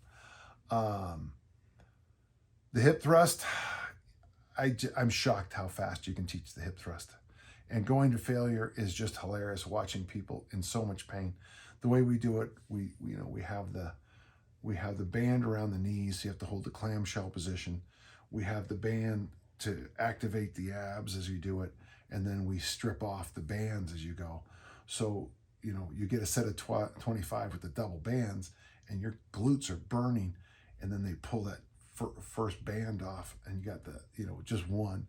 The hip thrust, I'm shocked how fast you can teach the hip thrust. And going to failure is just hilarious, watching people in so much pain. The way we do it, we have the band around the knees, so you have to hold the clamshell position. We have the band to activate the abs as you do it, and then we strip off the bands as you go. So, you get a set of 25 with the double bands, and your glutes are burning, and then they pull that first band off, and you got the, just one,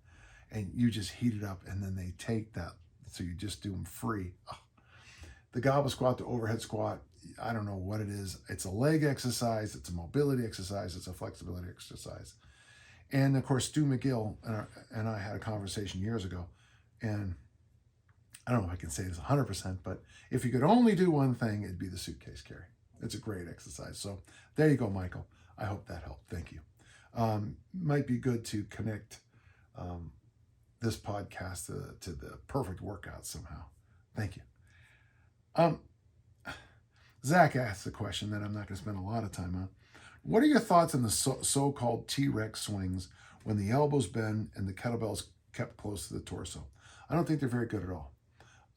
and you just heat it up, and then they take that, so you just do them free. Oh. The goblet squat to overhead squat, I don't know what it is. It's a leg exercise, it's a mobility exercise, it's a flexibility exercise. And of course, Stu McGill and I had a conversation years ago, and I don't know if I can say this 100%, but if you could only do one thing, it'd be the suitcase carry. It's a great exercise. So there you go, Michael. I hope that helped. Thank you. Might be good to connect this podcast to the perfect workout somehow. Thank you. Zach asked a question that I'm not going to spend a lot of time on. What are your thoughts on the so-called T-Rex swings when the elbows bend and the kettlebell's kept close to the torso? I don't think they're very good at all.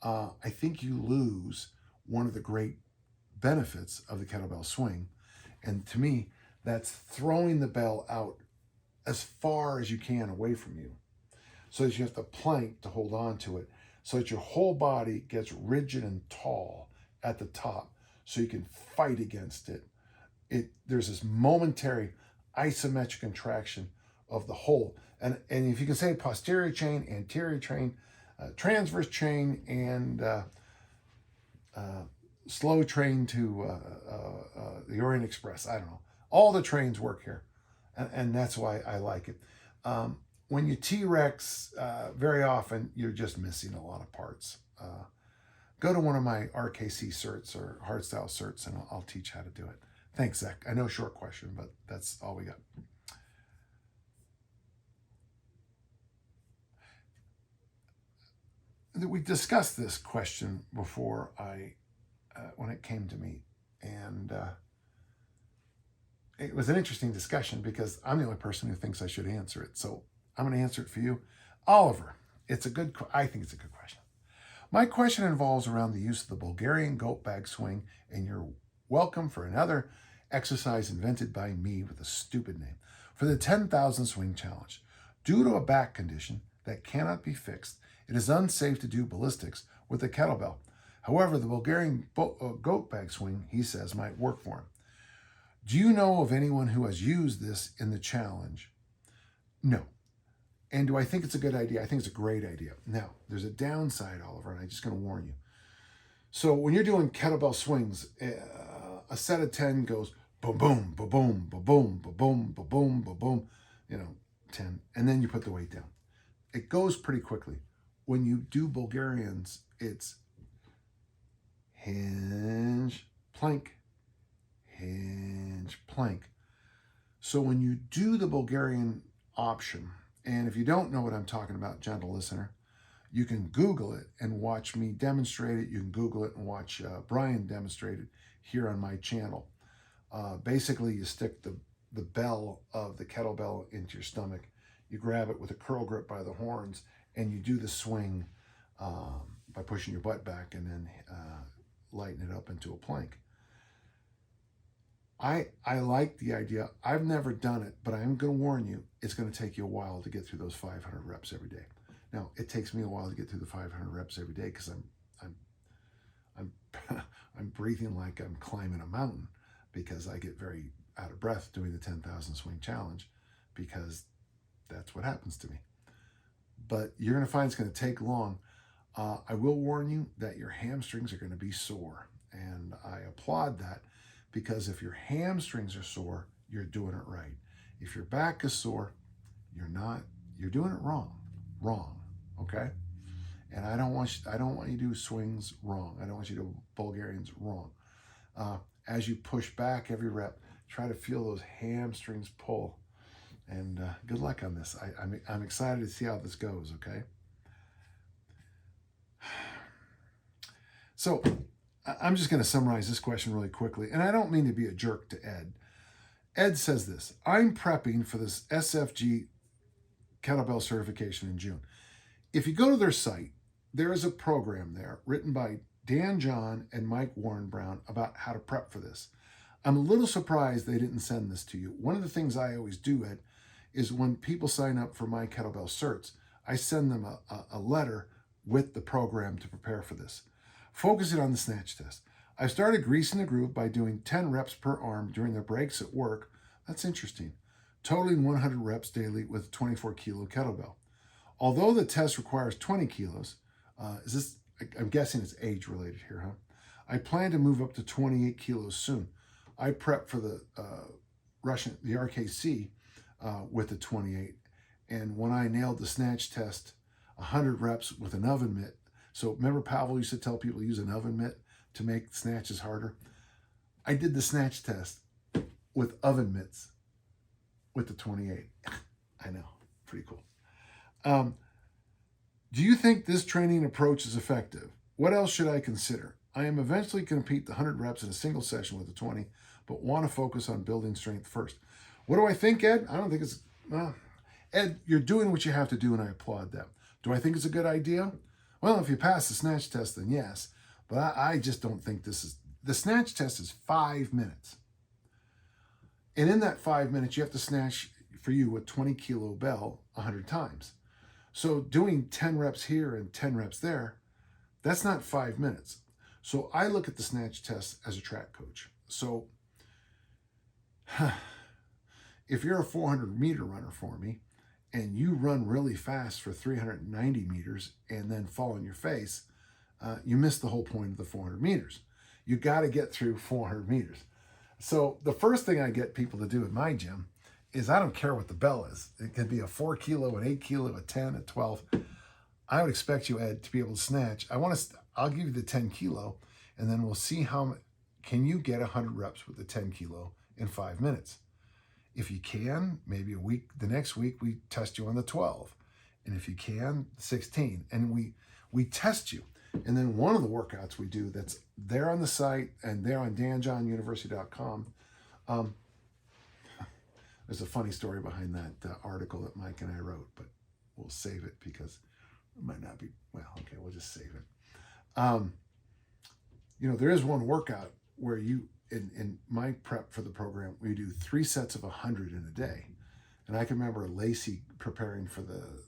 I think you lose one of the great benefits of the kettlebell swing. And to me, that's throwing the bell out as far as you can away from you, so that you have to plank to hold on to it, so that your whole body gets rigid and tall at the top, so you can fight against it. There's this momentary isometric contraction of the whole. And if you can say posterior chain, anterior chain, transverse chain, and slow train to the Orient Express, I don't know. All the trains work here. And that's why I like it. When you T-Rex, very often you're just missing a lot of parts. Go to one of my RKC certs or hardstyle certs, and I'll teach how to do it. Thanks, Zach. I know, short question, but that's all we got. We discussed this question before when it came to me, and it was an interesting discussion because I'm the only person who thinks I should answer it. So I'm going to answer it for you. Oliver, I think it's a good question. My question involves around the use of the Bulgarian goat bag swing, and you're welcome for another exercise invented by me with a stupid name for the 10,000 swing challenge. Due to a back condition that cannot be fixed, it is unsafe to do ballistics with the kettlebell. However, the Bulgarian goat bag swing, he says, might work for him. Do you know of anyone who has used this in the challenge? No. And do I think it's a good idea? I think it's a great idea. Now, there's a downside, Oliver, and I'm just going to warn you. So when you're doing kettlebell swings, a set of 10 goes boom, boom, boom, boom, boom, boom, boom, boom, boom, boom, boom, 10, and then you put the weight down. It goes pretty quickly. When you do Bulgarians, it's hinge, plank, hinge, plank. So when you do the Bulgarian option, and if you don't know what I'm talking about, gentle listener, you can Google it and watch me demonstrate it. You can Google it and watch Brian demonstrate it here on my channel. Basically, you stick the bell of the kettlebell into your stomach. You grab it with a curl grip by the horns, and you do the swing by pushing your butt back and then lighten it up into a plank. I like the idea. I've never done it, but I'm going to warn you, it's going to take you a while to get through those 500 reps every day. Now, it takes me a while to get through the 500 reps every day because I'm breathing like I'm climbing a mountain, because I get very out of breath doing the 10,000 swing challenge, because that's what happens to me. But you're going to find it's going to take long. I will warn you that your hamstrings are going to be sore, and I applaud that, because if your hamstrings are sore, you're doing it right. If your back is sore, you're not. You're doing it wrong. Okay? And I don't want you to do swings wrong. I don't want you to do Bulgarians wrong. As you push back every rep, try to feel those hamstrings pull. And good luck on this. I'm excited to see how this goes, okay? So I'm just going to summarize this question really quickly. And I don't mean to be a jerk to Ed. Ed says this: I'm prepping for this SFG kettlebell certification in June. If you go to their site, there is a program there written by Dan John and Mike Warren Brown about how to prep for this. I'm a little surprised they didn't send this to you. One of the things I always do, Ed, is when people sign up for my kettlebell certs, I send them a letter with the program to prepare for this. Focusing on the snatch test. I started greasing the groove by doing 10 reps per arm during their breaks at work. That's interesting. Totaling 100 reps daily with a 24 kilo kettlebell. Although the test requires 20 kilos, I'm guessing it's age related here, huh? I plan to move up to 28 kilos soon. I prepped for the RKC with the 28. And when I nailed the snatch test, 100 reps with an oven mitt. So remember Pavel used to tell people to use an oven mitt to make snatches harder? I did the snatch test with oven mitts with the 28. I know, pretty cool. Do you think this training approach is effective? What else should I consider? I am eventually going to compete the 100 reps in a single session with the 20, but want to focus on building strength first. What do I think, Ed? I don't think it's... Ed, you're doing what you have to do, and I applaud that. Do I think it's a good idea? Well, if you pass the snatch test, then yes. But I just don't think this is... The snatch test is 5 minutes. And in that 5 minutes, you have to snatch, for you, a 20 kilo bell 100 times. So doing 10 reps here and 10 reps there, that's not 5 minutes. So I look at the snatch test as a track coach. So if you're a 400 meter runner for me and you run really fast for 390 meters and then fall on your face, you miss the whole point of the 400 meters. You got to get through 400 meters. So the first thing I get people to do in my gym is, I don't care what the bell is. It could be a 4 kilo, an 8 kilo, a 10, a 12. I would expect you, Ed, to be able to snatch. I'll give you the 10 kilo, and then we'll see can you get 100 reps with the 10 kilo in 5 minutes. If you can, maybe the next week we test you on the 12. And if you can, 16. And we test you. And then one of the workouts we do that's there on the site and there on danjohnuniversity.com, there's a funny story behind that article that Mike and I wrote, but we'll save it because it might not be, well, okay, we'll just save it. There is one workout where in my prep for the program, we do 3 sets of 100 in a day. And I can remember Lacey preparing for the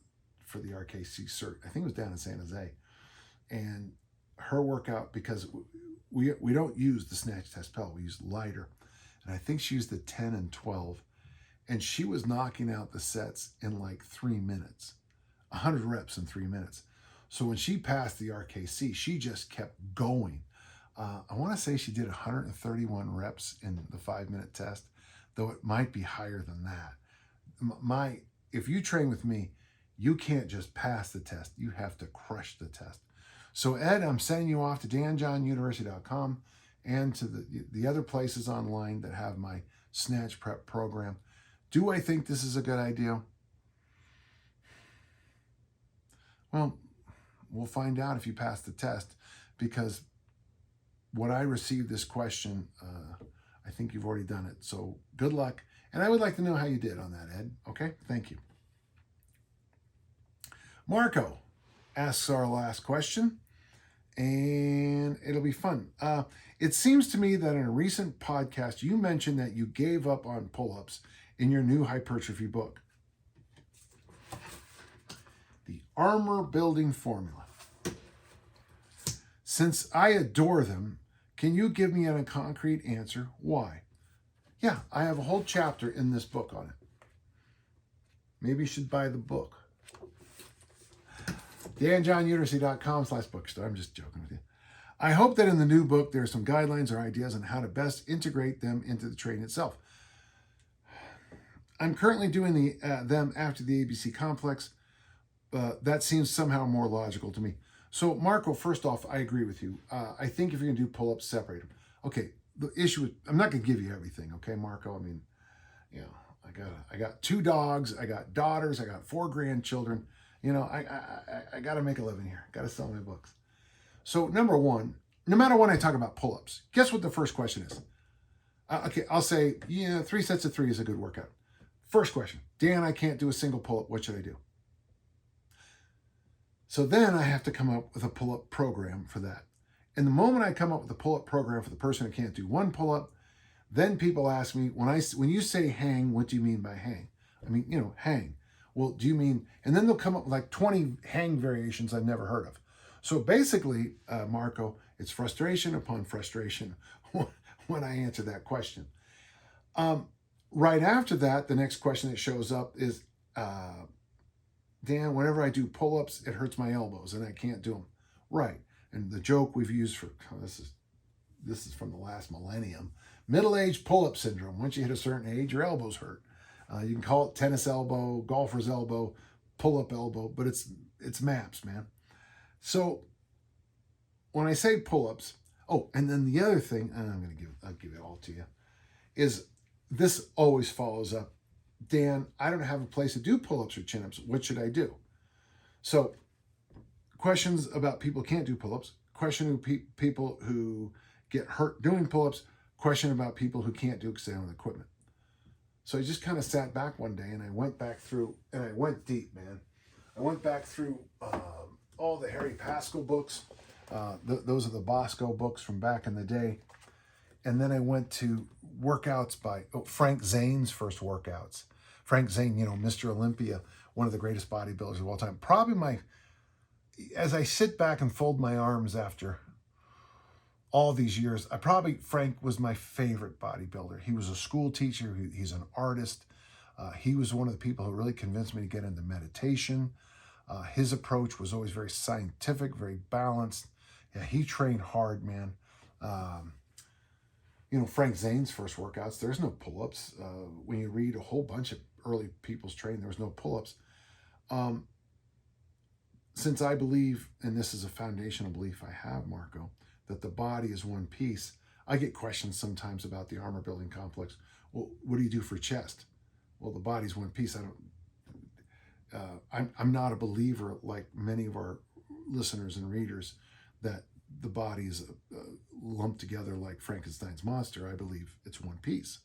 RKC cert. I think it was down in San Jose. And her workout, because we don't use the snatch test pedal, we use lighter. And I think she used the 10 and 12. And she was knocking out the sets in like 3 minutes, 100 reps in 3 minutes. So when she passed the RKC, she just kept going. I want to say she did 131 reps in the 5-minute test, though it might be higher than that. If you train with me, you can't just pass the test. You have to crush the test. So Ed, I'm sending you off to danjohnuniversity.com and to the other places online that have my Snatch Prep program. Do I think this is a good idea? Well, we'll find out if you pass the test, because when I received this question, I think you've already done it. So good luck. And I would like to know how you did on that, Ed. Okay, thank you. Marco asks our last question, and it'll be fun. It seems to me that in a recent podcast, you mentioned that you gave up on pull-ups in your new hypertrophy book, The Armor Building Formula. Since I adore them, can you give me a concrete answer why? Yeah, I have a whole chapter in this book on it. Maybe you should buy the book. danjohnuniversity.com/bookstore. I'm just joking with you. I hope that in the new book, there are some guidelines or ideas on how to best integrate them into the training itself. I'm currently doing them after the ABC complex. That seems somehow more logical to me. So, Marco, first off, I agree with you. I think if you're going to do pull-ups, separate them. Okay, the issue is, I'm not going to give you everything, okay, Marco? I mean, I got 2 dogs, I got daughters, I got 4 grandchildren. I got to make a living here. Got to sell my books. So, number one, no matter when I talk about pull-ups, guess what the first question is? Okay, I'll say, 3 sets of 3 is a good workout. First question, Dan, I can't do a single pull-up. What should I do? So then I have to come up with a pull-up program for that. And the moment I come up with a pull-up program for the person who can't do 1 pull-up, then people ask me, when you say hang, what do you mean by hang? I mean, hang. Well, do you mean, and then they'll come up with like 20 hang variations I've never heard of. So basically, Marco, it's frustration upon frustration when I answer that question. Right after that, the next question that shows up is, Dan, whenever I do pull-ups, it hurts my elbows and I can't do them. Right. And the joke we've used for, this is from the last millennium, middle-aged pull-up syndrome. Once you hit a certain age, your elbows hurt. You can call it tennis elbow, golfer's elbow, pull-up elbow, but it's MAPS, man. So when I say pull-ups, and then the other thing, and I'll give it all to you, is this always follows up. Dan, I don't have a place to do pull-ups or chin-ups. What should I do? So questions about people who can't do pull-ups, question people who get hurt doing pull-ups, question about people who can't do because they don't have equipment. So I just kind of sat back one day and I went back through, and I went deep, man. I went back through all the Harry Pascal books. Those are the Bosco books from back in the day. And then I went to workouts by Frank Zane's first workouts. Frank Zane, Mr. Olympia, one of the greatest bodybuilders of all time. Probably as I sit back and fold my arms after all these years, Frank was my favorite bodybuilder. He was a school teacher. He's an artist. He was one of the people who really convinced me to get into meditation. His approach was always very scientific, very balanced. Yeah, he trained hard, man. Frank Zane's first workouts, there's no pull-ups. When you read a whole bunch of early people's training, there was no pull-ups. Since I believe, and this is a foundational belief I have, Marco, that the body is one piece, I get questions sometimes about the armor building complex. Well, what do you do for chest? Well, the body's one piece. I'm not a believer, like many of our listeners and readers, that the body is lumped together like Frankenstein's monster. I believe it's one piece.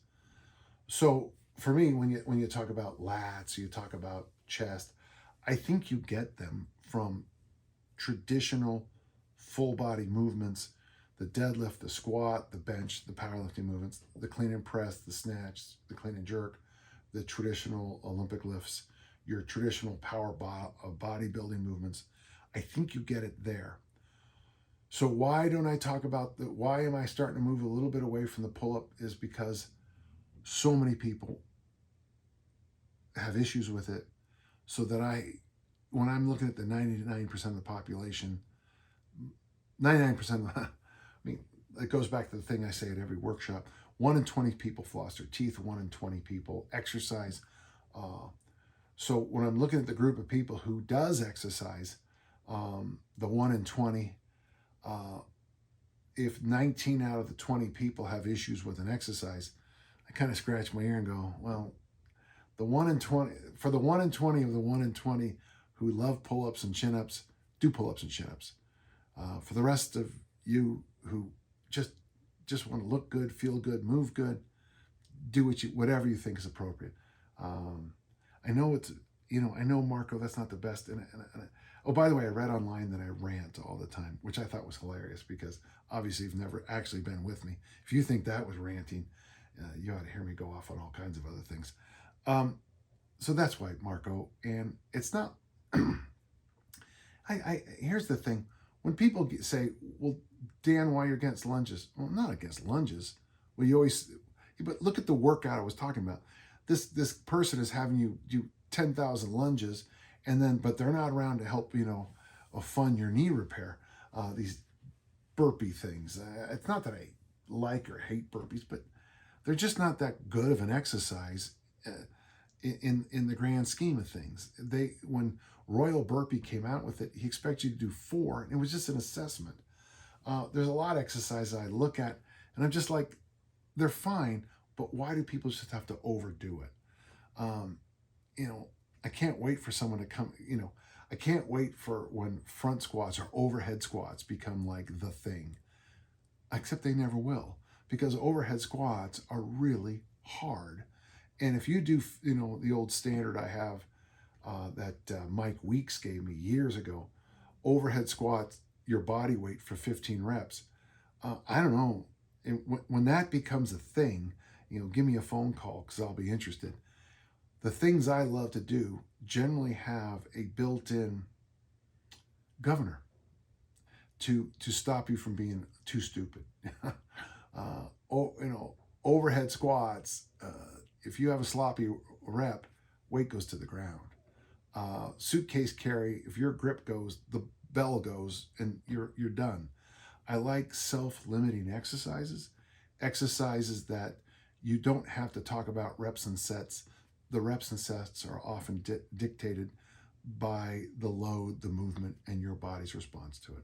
So for me, when you talk about lats, you talk about chest, I think you get them from traditional full body movements, the deadlift, the squat, the bench, the powerlifting movements, the clean and press, the snatch, the clean and jerk, the traditional Olympic lifts, your traditional power bodybuilding movements. I think you get it there. So why don't I talk about why am I starting to move a little bit away from the pull-up is because so many people have issues with it, so that when I'm looking at the 99% of the population, 99% of the, I mean, it goes back to the thing I say at every workshop, 1 in 20 people floss their teeth, 1 in 20 people exercise. So when I'm looking at the group of people who does exercise, the 1 in 20, if 19 out of the 20 people have issues with an exercise, I kind of scratch my ear and go, well, the 1 in 20, for the 1 in 20 of the 1 in 20 who love pull-ups and chin-ups, do pull-ups and chin-ups. For the rest of you who just want to look good, feel good, move good, do whatever you think is appropriate. I know I know, Marco, that's not the best. Oh, by the way, I read online that I rant all the time, which I thought was hilarious because obviously you've never actually been with me. If you think that was ranting, you ought to hear me go off on all kinds of other things. So that's why, Marco, and it's not, here's the thing. When people say, well, Dan, why you're against lunges? Well, I'm not against lunges. Well, but look at the workout I was talking about. This person is having you do 10,000 lunges, but they're not around to help, fund your knee repair. These burpee things. It's not that I like or hate burpees, but they're just not that good of an exercise in the grand scheme of things. When Royal Burpee came out with it, he expects you to do 4, and it was just an assessment. There's a lot of exercises I look at, and I'm just like, they're fine, but why do people just have to overdo it? I can't wait for someone to come, I can't wait for when front squats or overhead squats become like the thing, except they never will, because overhead squats are really hard. And if you do, the old standard I have that Mike Weeks gave me years ago, overhead squats, your body weight for 15 reps. I don't know. And when that becomes a thing, give me a phone call because I'll be interested. The things I love to do generally have a built-in governor to stop you from being too stupid. Overhead squats, if you have a sloppy rep, weight goes to the ground. Suitcase carry, if your grip goes, the bell goes, and you're done. I like self-limiting exercises that you don't have to talk about reps and sets. The reps and sets are often dictated by the load, the movement, and your body's response to it.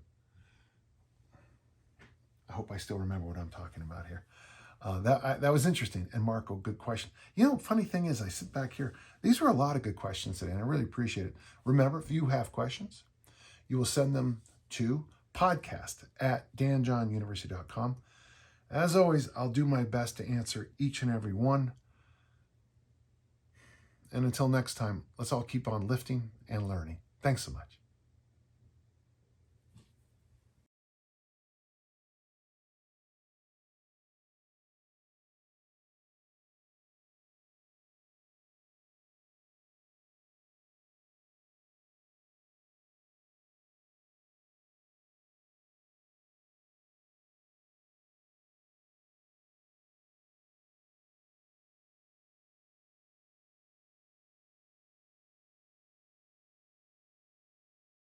I hope I still remember what I'm talking about here. That was interesting. And Marco, good question. Funny thing is, I sit back here. These were a lot of good questions today, and I really appreciate it. Remember, if you have questions, you will send them to podcast@danjohnuniversity.com. As always, I'll do my best to answer each and every one. And until next time, let's all keep on lifting and learning. Thanks so much.